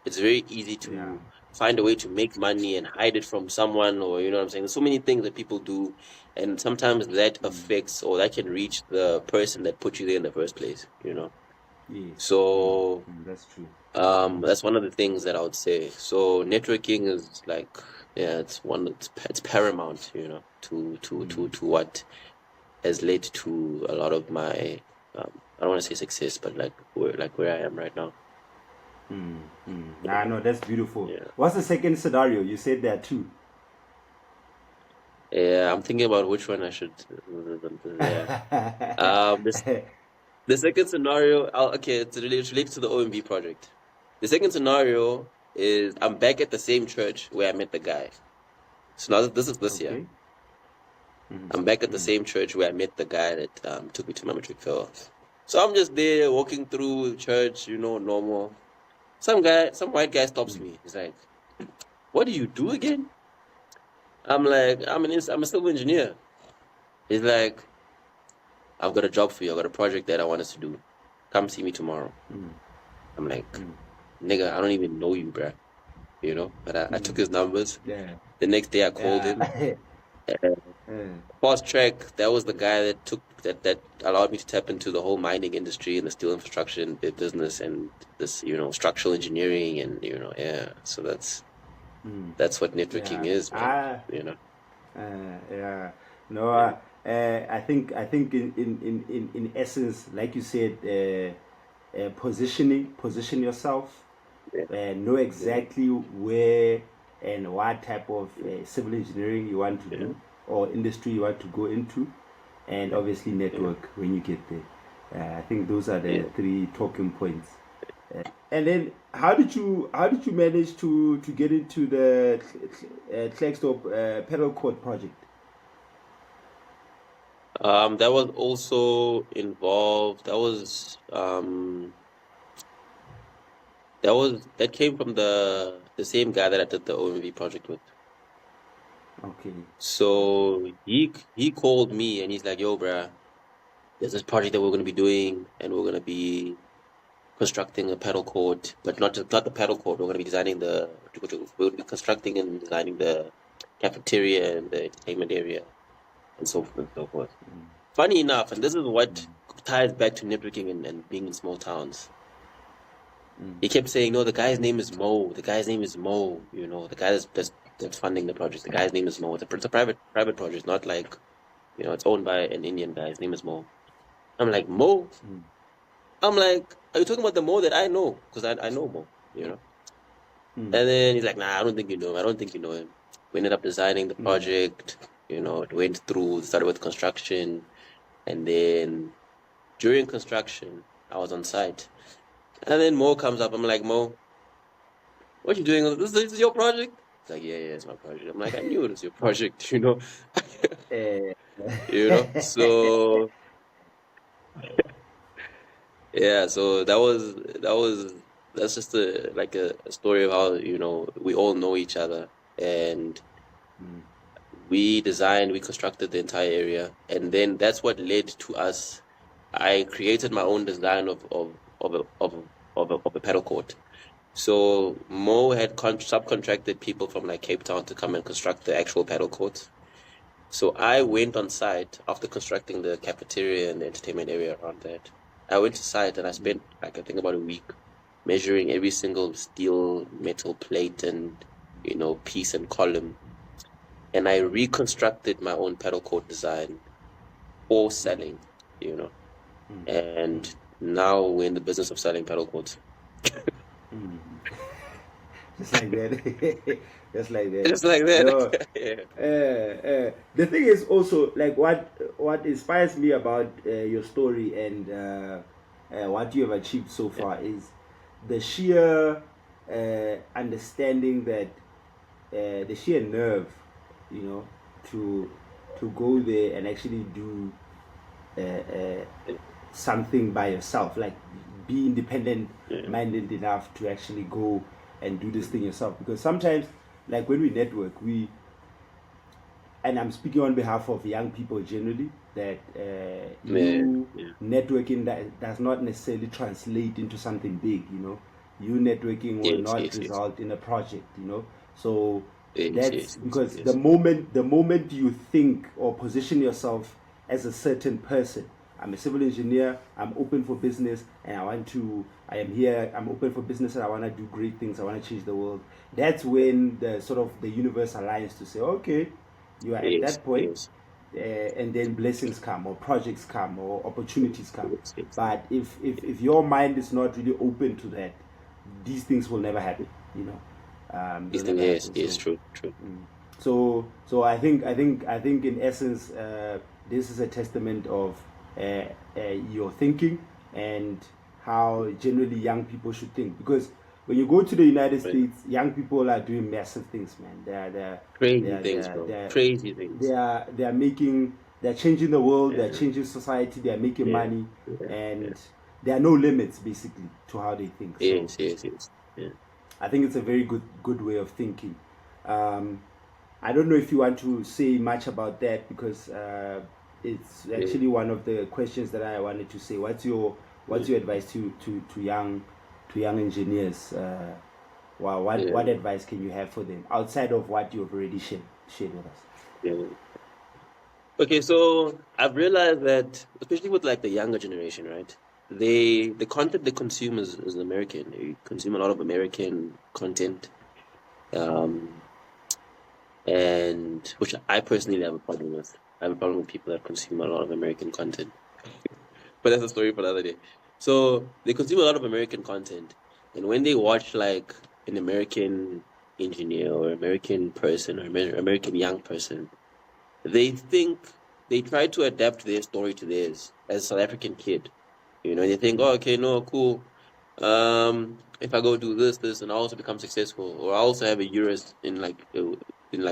It's very easy to find a way to make money and hide it from someone, or, you know what I'm saying? There's so many things that people do, and sometimes that affects, or that can reach the person that put you there in the first place, So that's true. That's one of the things that I would say. So networking is like, it's paramount, to what has led to a lot of my, I don't want to say success, but where I am right now. No, that's beautiful. What's the second scenario? You said there are two. Yeah, I'm thinking about which one I should. The second scenario, it relates to the OMV project. The second scenario is I'm back at the same church where I met the guy. So now this is this year. I'm back at the same church where I met the guy that took me to my matric fail. So I'm just there walking through church, normal. Some white guy stops me. He's like, "What do you do again?" I'm like, I'm a civil engineer. He's like, "I've got a job for you. I've got a project that I want us to do. Come see me tomorrow." I'm like, "Nigga, I don't even know you, bruh." But I took his numbers. Yeah. The next day I called him. Fast track, that was the guy that allowed me to tap into the whole mining industry and the steel infrastructure and business and this, structural engineering and, So that's what networking is, man. I think in essence, like you said, position yourself, know exactly where and what type of civil engineering you want to do or industry you want to go into, and obviously network when you get there. I think those are the three talking points. And then how did you manage to get into the Klerksdorp pedal court project? That was also involved. That came from the same guy that I did the OMV project with. Okay. So he called me and he's like, "Yo, bruh, there's this project that we're gonna be doing, and we're gonna be constructing a pedal court, but not the pedal court. We're gonna be designing we'll be constructing and designing the cafeteria and the entertainment area, and so forth and so forth." Funny enough, and this is what ties back to networking and being in small towns. He kept saying, "No, the guy's name is Mo. The guy's name is Mo. The guy that's funding the project. The guy's name is Mo. It's a private project, not like, it's owned by an Indian guy. His name is Mo." I'm like, "Mo?" I'm like, "Are you talking about the Mo that I know? Because I know Mo, And then he's like, "Nah, I don't think you know him. I don't think you know him." We ended up designing the project. It went through, started with construction, and then during construction, I was on site. And then Mo comes up. I'm like, "Mo, what you doing? This is your project?" He's like, "Yeah, it's my project." I'm like, "I knew it was your project, So so that's just a story of how, we all know each other, and we constructed the entire area, and then that's what led to us. I created my own design of of a paddle court. So Mo had subcontracted people from like Cape Town to come and construct the actual paddle courts. So I went on site after constructing the cafeteria and the entertainment area around that. I went to site and I spent like I think about a week measuring every single steel metal plate and piece and column. And I reconstructed my own paddle court design for selling, and now we're in the business of selling paddle courts. Just like that. Just like that. Just like that. No, Yeah. the thing is also like what inspires me about your story and what you have achieved so far is the sheer understanding that the sheer nerve, to go there and actually do something by yourself, like be independent minded enough to actually go and do this thing yourself. Because sometimes, like when we network, and I'm speaking on behalf of young people generally, that networking that does not necessarily translate into something big. You networking will not result in a project. So that's because the moment you think or position yourself as a certain person, I'm a civil engineer, I'm open for business, and I'm open for business, and I want to do great things, I want to change the world. That's when the universe aligns to say, okay, you are at that point, and then blessings come, or projects come, or opportunities come. But if your mind is not really open to that, these things will never happen, Yes, true. So I think in essence, this is a testament of your thinking and how generally young people should think. Because when you go to the United States, young people are doing massive things, man. They're crazy things. They're changing the world. They're changing society. They're making money, and there are no limits basically to how they think. Yes. Yeah. I think it's a very good way of thinking. I don't know if you want to say much about that, because it's actually one of the questions that I wanted to say. What's your advice to young engineers? What advice can you have for them outside of what you've already shared with us? Yeah. Okay, so I've realized that, especially with like the younger generation, right? The content they consume is American. They consume a lot of American content, and which I personally have a problem with. I have a problem with people that consume a lot of American content. But that's a story for another day. So they consume a lot of American content, and when they watch like an American engineer or American person or American young person, they try to adapt their story to theirs as a South African kid. They think, oh, okay, no, cool. If I go do this, and I also become successful, or I also have a Urus in like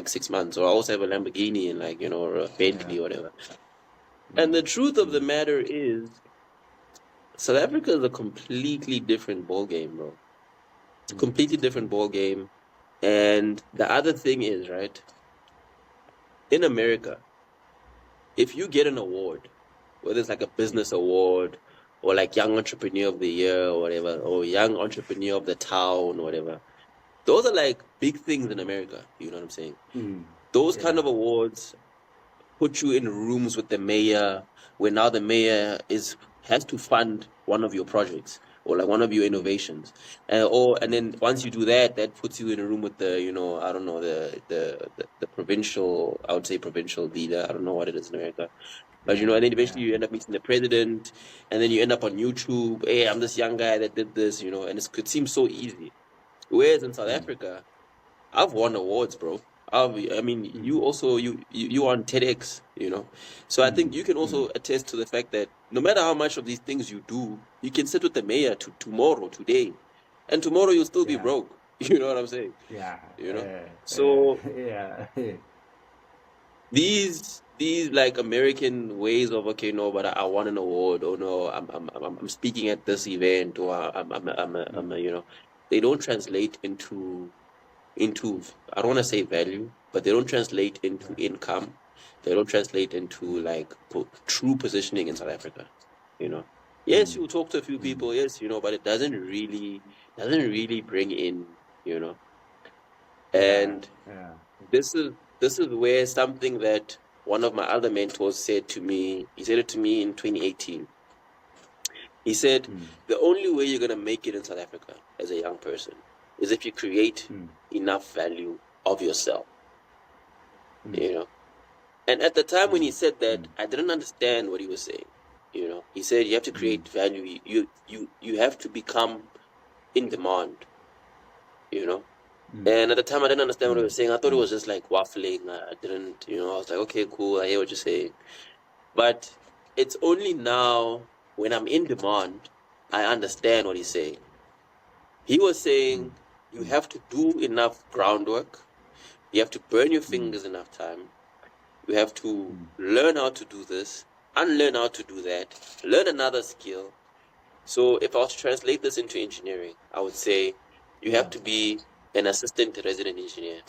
6 months, or I also have a Lamborghini in or a Bentley or whatever. And the truth of the matter is, South Africa is a completely different ball game, bro. It's a completely different ball game. And the other thing is, right, in America, if you get an award, whether it's like a business award or like Young Entrepreneur of the Year or whatever, or Young Entrepreneur of the Town or whatever, those are like big things in America. You know what I'm saying? Those kind of awards put you in rooms with the mayor, where now the mayor has to fund one of your projects or like one of your innovations, and then once you do that, that puts you in a room with the I don't know, the provincial, I would say provincial leader. I don't know what it is in America. But and then eventually you end up meeting the president, and then you end up on YouTube. Hey, I'm this young guy that did this, and it seems so easy. Whereas in South Africa, I've won awards, bro. You also you on TEDx, So I think you can also attest to the fact that no matter how much of these things you do, you can sit with the mayor today, and tomorrow you'll still be broke. You know what I'm saying? Yeah. So these like American ways of, okay, no, but I won an award, or no, I'm speaking at this event, or I'm they don't translate into I don't want to say value, but they don't translate into income. They don't translate into like true positioning in South Africa. Yes, you talk to a few people, yes, but it doesn't really bring in, you know. And Yeah. this is where something that one of my other mentors said to me, he said it to me in 2018. He said, the only way you're going to make it in South Africa as a young person is if you create enough value of yourself, And at the time when he said that, I didn't understand what he was saying. He said you have to create value. You have to become in demand, And at the time I didn't understand what he was saying. I thought it was just like waffling. I didn't, I was like, okay, cool. I hear what you're saying. But it's only now when I'm in demand, I understand what he's saying. He was saying you have to do enough groundwork. You have to burn your fingers enough time. You have to learn how to do this, unlearn how to do that, learn another skill. So if I was to translate this into engineering, I would say you have to be an assistant resident engineer.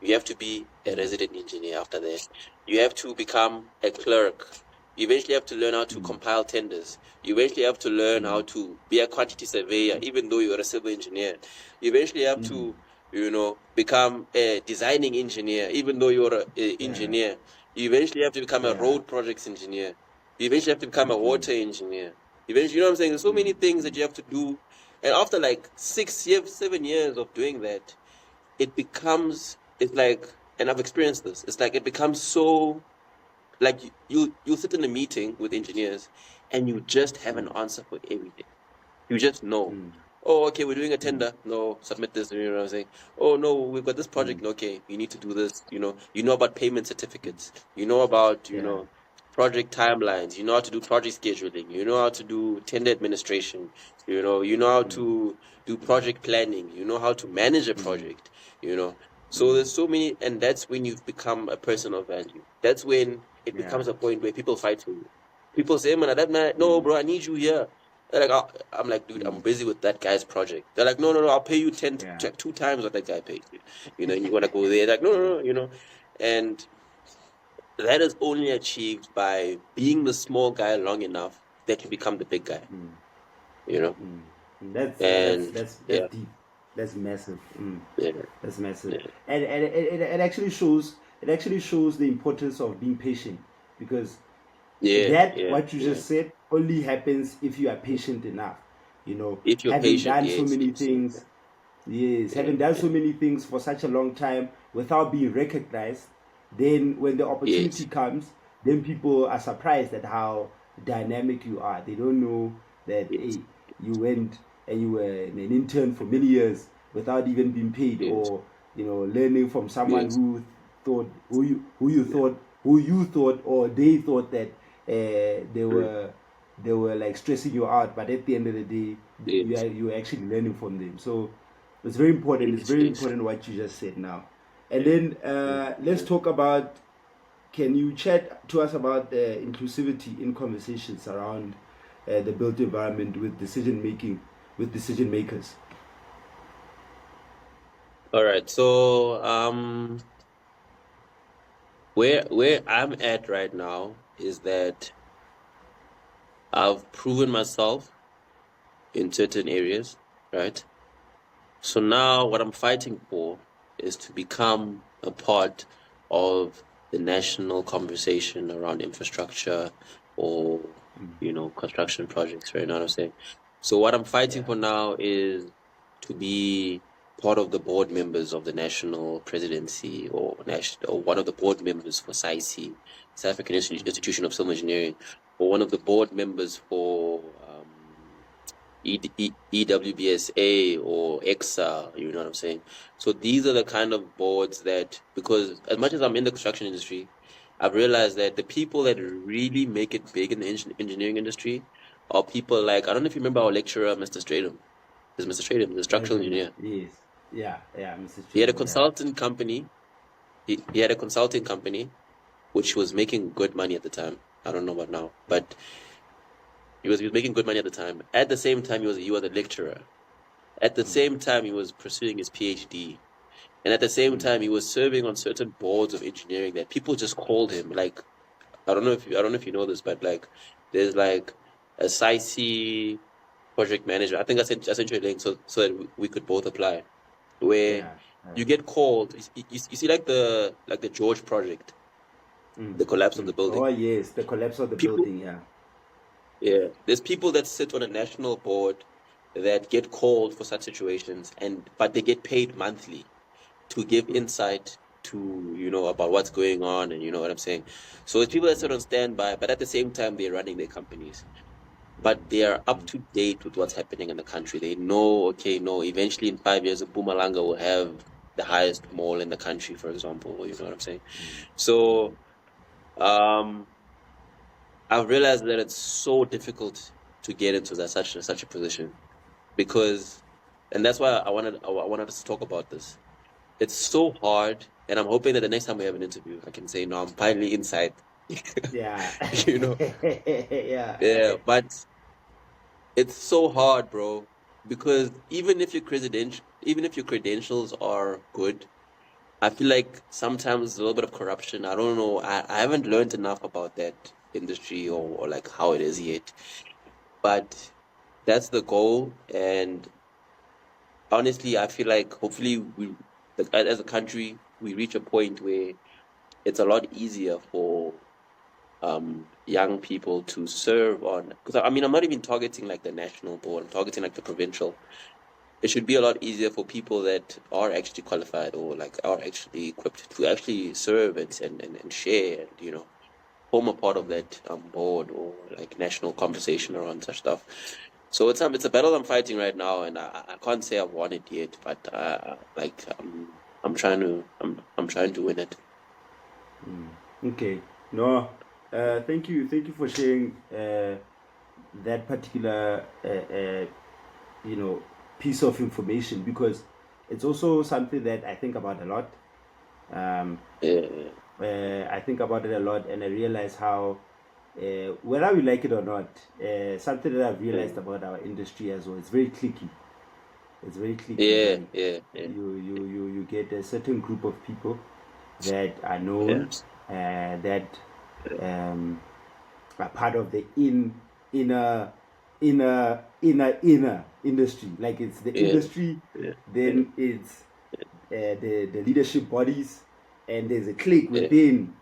You have to be a resident engineer after that. You have to become a clerk. You eventually have to learn how to compile tenders. You eventually have to learn how to be a quantity surveyor, even though you're a civil engineer. You eventually have to, become a designing engineer, even though you're an engineer. You eventually have to become a road projects engineer. You eventually have to become a water engineer. Eventually, you know what I'm saying? There's so many things that you have to do. And after like 6 years, 7 years of doing that, it's like, and I've experienced this, it's like it becomes so, like you sit in a meeting with engineers and you just have an answer for everything. You just know. Oh, okay, we're doing a tender. No, submit this. You know what I'm saying? Oh, no, we've got this project. Okay, you need to do this. You know about payment certificates. You know about, project timelines. You know how to do project scheduling. You know how to do tender administration. You know how to do project planning. You know how to manage a project. So there's so many, and that's when you've become a person of value. That's when it becomes a point where people fight for you. People say, man, that man, no, bro, I need you here. They're like, I'm like, dude, I'm busy with that guy's project. They're like, no, I'll pay you 2 times what that guy paid you. And you want to go there. They're like, no. And that is only achieved by being the small guy long enough that you become the big guy. That's deep. That's massive. That's massive. And it actually shows the importance of being patient, because what you just said only happens if you are patient enough. If you're having patient, done so many things, having done so many things for such a long time without being recognized, then when the opportunity comes, then people are surprised at how dynamic you are. They don't know that hey, you went and you were an intern for many years without even being paid, or learning from someone who you thought or they thought that they were like stressing you out, but at the end of the day, you are actually learning from them. So it's very important. It's very important what you just said now. And then let's talk about. Can you chat to us about inclusivity in conversations around the built environment with decision makers? All right. So where I'm at right now is that I've proven myself in certain areas, right? So now what I'm fighting for is to become a part of the national conversation around infrastructure or, construction projects, right? You know what I'm saying? So what I'm fighting for now is to be part of the board members of the national presidency, or one of the board members for SAICI, South African Institution of Civil Engineering, or one of the board members for EWBSA or EXA, you know what I'm saying? So these are the kind of boards that, because as much as I'm in the construction industry, I've realized that the people that really make it big in the engineering industry are people like, I don't know if you remember our lecturer, Mr. Stratham. There's Mr. Stratham, the structural engineer. Yes. Yeah, Mr. Stratham. He had a consulting company. He had a consulting company, which was making good money at the time. I don't know about now, but he was making good money at the time. At the same time, he was a lecturer. At the same time, he was pursuing his PhD. And at the same time, he was serving on certain boards of engineering that people just called him. Like, I don't know if you know this, but like, there's like a SIC project manager. I think I sent you a link so that we could both apply. Where Yeah. you get called. You see, like the George project, the collapse of the building. Oh yes, the collapse of the People, building. Yeah. yeah. There's people that sit on a national board that get called for such situations, but they get paid monthly to give insight to, about what's going on, and you know what I'm saying. So it's people that sit on standby, but at the same time they're running their companies. But they are up to date with what's happening in the country. They know, okay, no, eventually in 5 years, Mpumalanga will have the highest mall in the country, for example. You know what I'm saying? So, I've realized that it's so difficult to get into such a position because, and that's why I wanted us to talk about this. It's so hard, and I'm hoping that the next time we have an interview, I can say, no, I'm finally inside. Yeah. You know, Yeah. yeah, but it's so hard, bro, because even if your credentials are good, I feel like sometimes there's a little bit of corruption. I don't know. I haven't learned enough about that industry or like how it is yet. But that's the goal. And honestly, I feel like hopefully like, as a country, we reach a point where it's a lot easier for young people to serve on. Because I mean, I'm not even targeting like the national board. I'm targeting like the provincial. It should be a lot easier for people that are actually qualified or like are actually equipped to actually serve and share and form a part of that board or like national conversation around such stuff. So it's a battle I'm fighting right now, and I can't say I've won it yet, but like I'm trying to win it. Okay. No. Thank you. Thank you for sharing that particular piece of information, because it's also something that I think about a lot. Yeah, I think about it a lot, and I realize how, whether we like it or not, something that I've realized about our industry as well. It's very cliquey. It's very cliquey. yeah, Like yeah, yeah, you get a certain group of people that are yeah, known, that are part of the inner inner industry. Like it's the yeah, industry, yeah, yeah, then it's the leadership bodies, and there's a clique yeah. within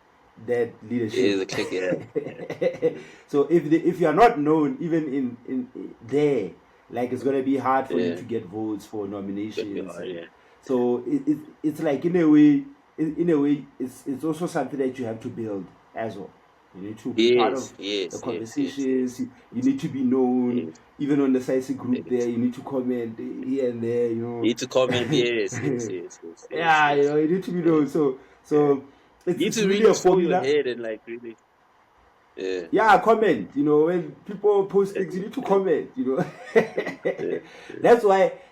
that It leadership. is a click, yeah. So if you are not known even in there, like it's gonna be hard for you Yeah, to get votes for could be nominations. hard, And yeah. so it's like in a way, it's also something that you have to build as well. You need to be part of Yes, the yes, yes, yes, conversations. yes, You need to be known. yes, Even on the SIC group there, yes. you need to comment here and there, Need to comment, yes, yes, yes, yes, yes, Yeah, yes, you need to be yeah, known. So yeah. Need it's to really really a show your formula. head and like really, yeah, Yeah, comment. When people post yeah, things, you need to yeah, comment. yeah, yeah,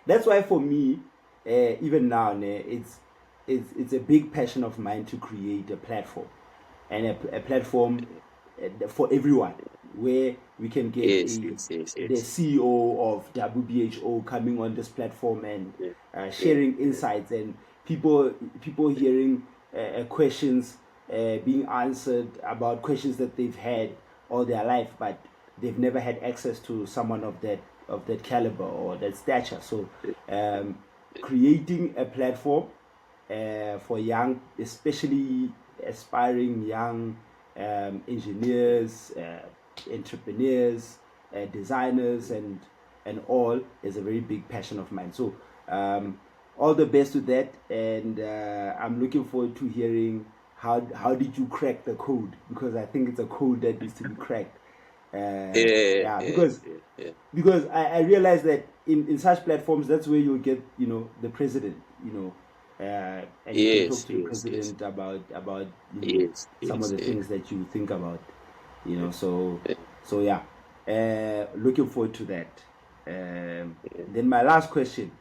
That's why for me, even now, it's a big passion of mine to create a platform, and a platform for everyone, where we can get yes, yes, yes, the yes, CEO of WBHO coming on this platform and yeah, yeah, sharing yeah, insights, and people hearing questions being answered about questions that they've had all their life, but they've never had access to someone of that caliber or that stature. So creating a platform for young, especially aspiring young engineers, entrepreneurs, designers, and all is a very big passion of mine. So all the best with that, and I'm looking forward to hearing how did you crack the code, because I think it's a code that needs to be cracked. yeah, Yeah, yeah, because yeah, yeah. I realize that in such platforms, that's where you'll get the president, and you can talk Yes, to the yes, yes, president about yes, some of yes, the yeah, things that you think about, yeah, yeah, so yeah, looking forward to that. yeah. Then my last question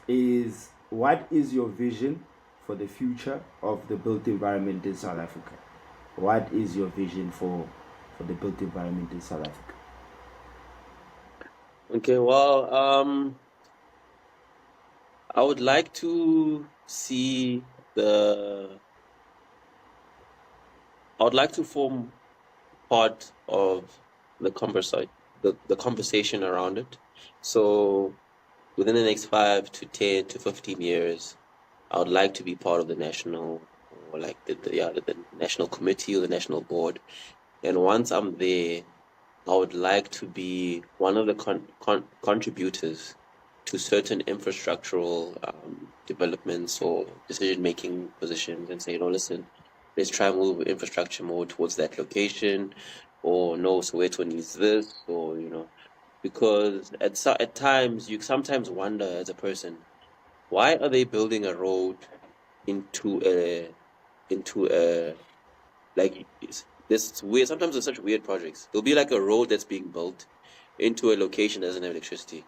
is, what is your vision for the future of the built environment in South Africa? What is your vision for the built environment in South Africa? Okay, well, I would like to see the. I would like to form part of the conversation around it. So within the next 5 to 10 to 15 years, I would like to be part of the national, or like the national committee or the national board. And once I'm there, I would like to be one of the contributors to certain infrastructural developments or decision-making positions, and say, listen, let's try and move infrastructure more towards that location, or no, Soweto needs this, or because at times you sometimes wonder as a person, why are they building a road into a like this weird. Sometimes there's such weird projects. There'll be like a road that's being built into a location that doesn't have electricity,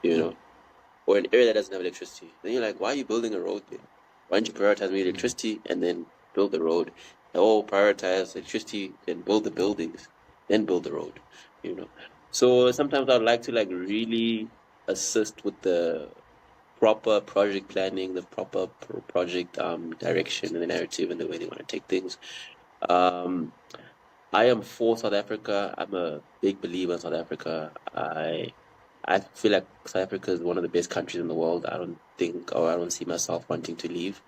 or an area that doesn't have electricity. Then you're like, why are you building a road there? Why don't you prioritize maybe electricity and then build the road? Or prioritize electricity and build the buildings, then build the road. So sometimes I'd like to really assist with the proper project planning, the proper project direction and the narrative and the way they want to take things. I am for South Africa. I'm a big believer in South Africa. I feel like South Africa is one of the best countries in the world. I don't see myself wanting to leave.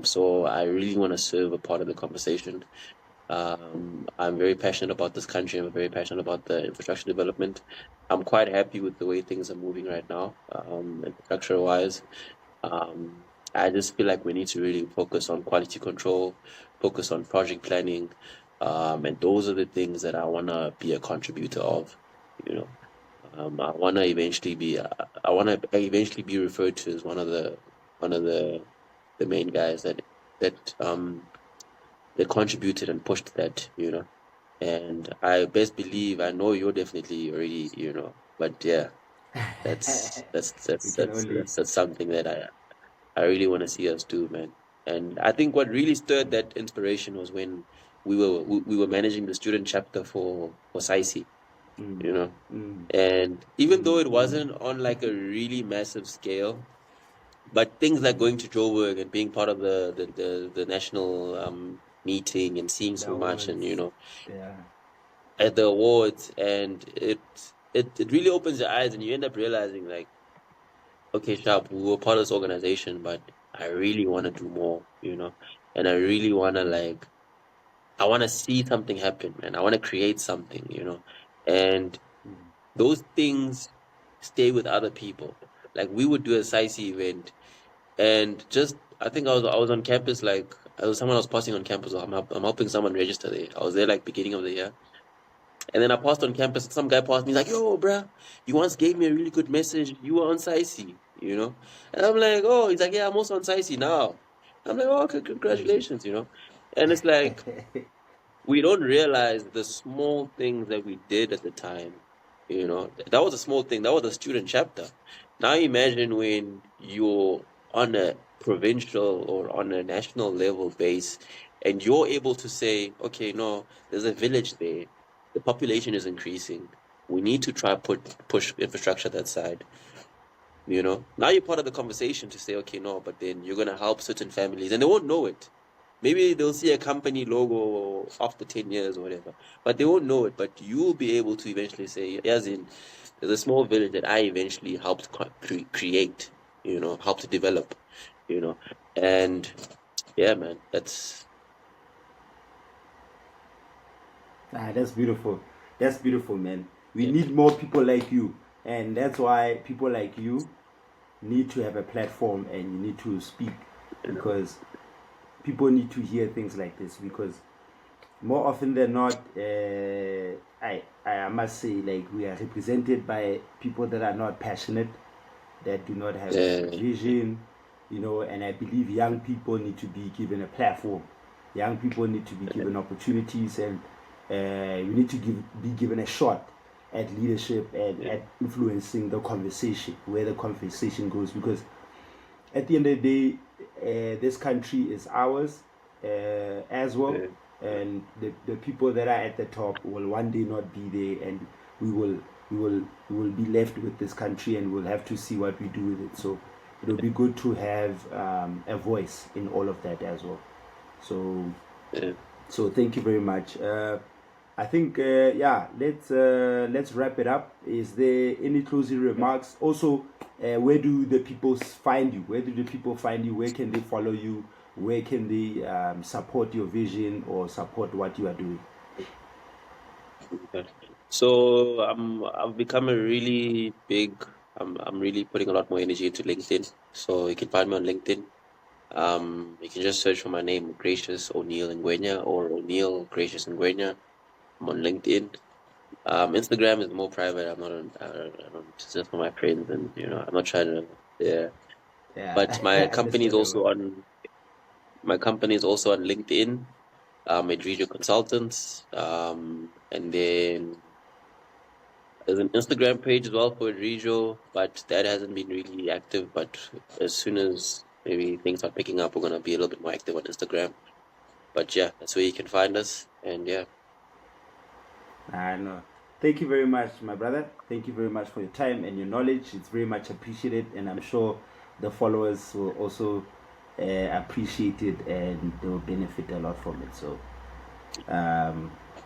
So I really want to serve a part of the conversation. I'm very passionate about this country. I'm very passionate about the infrastructure development. I'm quite happy with the way things are moving right now, infrastructure wise. I just feel like we need to really focus on quality control, focus on project planning, and those are the things that I want to be a contributor of. I want to eventually be referred to as one of the main guys that contributed and pushed that. And I best believe, I know you're definitely already, but yeah, that's something that I really want to see us do, man. And I think what really stirred that inspiration was when we were managing the student chapter for SAICI, and even though it wasn't on like a really massive scale, but things like going to Joburg and being part of the national meeting and seeing so much, and at the awards, and it really opens your eyes, and you end up realizing like, okay, sharp, we were part of this organization, but I really want to do more, and I really want to I want to see something happen, man. I want to create something, and those things stay with other people. Like we would do a SAICI event, and I think I was on campus, someone was passing on campus. I'm helping someone register there. I was there beginning of the year. And then I passed on campus, some guy passed me, he's like, yo, bruh, you once gave me a really good message. You were on SAICI, And I'm like, oh, he's like, yeah, I'm also on SAICI now. I'm like, oh, okay, congratulations, And it's like, we don't realize the small things that we did at the time, That was a small thing. That was a student chapter. Now imagine when you're on a provincial or on a national level base and you're able to say, okay, no, there's a village there. The population is increasing. We need to try push infrastructure that side. Now you're part of the conversation to say, okay, no, but then you're going to help certain families and they won't know it. Maybe they'll see a company logo after 10 years or whatever, but they won't know it. But you'll be able to eventually say, as in, there's a small village that I eventually helped create, helped develop, and yeah, man, that's beautiful. That's beautiful, man. We need more people like you, and that's why people like you need to have a platform and you need to speak, because people need to hear things like this, because more often than not, I must say, we are represented by people that are not passionate, that do not have vision, and I believe young people need to be given a platform. Young people need to be given opportunities, and we need to be given a shot at leadership and at influencing the conversation, where the conversation goes, because at the end of the day, this country is ours as well, and the people that are at the top will one day not be there, and we will be left with this country, and we'll have to see what we do with it. So it'll be good to have a voice in all of that as well. So thank you very much. I think let's wrap it up. Is there any closing remarks? Also, where do the people find you? Where do the people find you? Where can they follow you? Where can they support your vision or support what you are doing? Okay. So I've become a really big. I'm really putting a lot more energy into LinkedIn. So you can find me on LinkedIn. You can just search for my name, Gracious O'Neal Ngwenya, or O'Neal Gracious Ngwenya. I'm on LinkedIn. Instagram is more private. I'm not on. I don't. It's just for my friends, and I'm not trying to. Yeah. But my Yeah, company is understandable. also on. My company is also on LinkedIn. Edrijo Consultants. And then there's an Instagram page as well for Edrijo, but that hasn't been really active. But as soon as maybe things start picking up, we're gonna be a little bit more active on Instagram. But yeah, that's where you can find us. And yeah. I know. Thank you very much, my brother. Thank you very much for your time and your knowledge. It's very much appreciated, and I'm sure the followers will also appreciate it and they'll benefit a lot from it. So,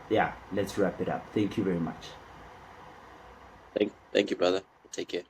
yeah, let's wrap it up. Thank you very much. Thank you, brother. Take care.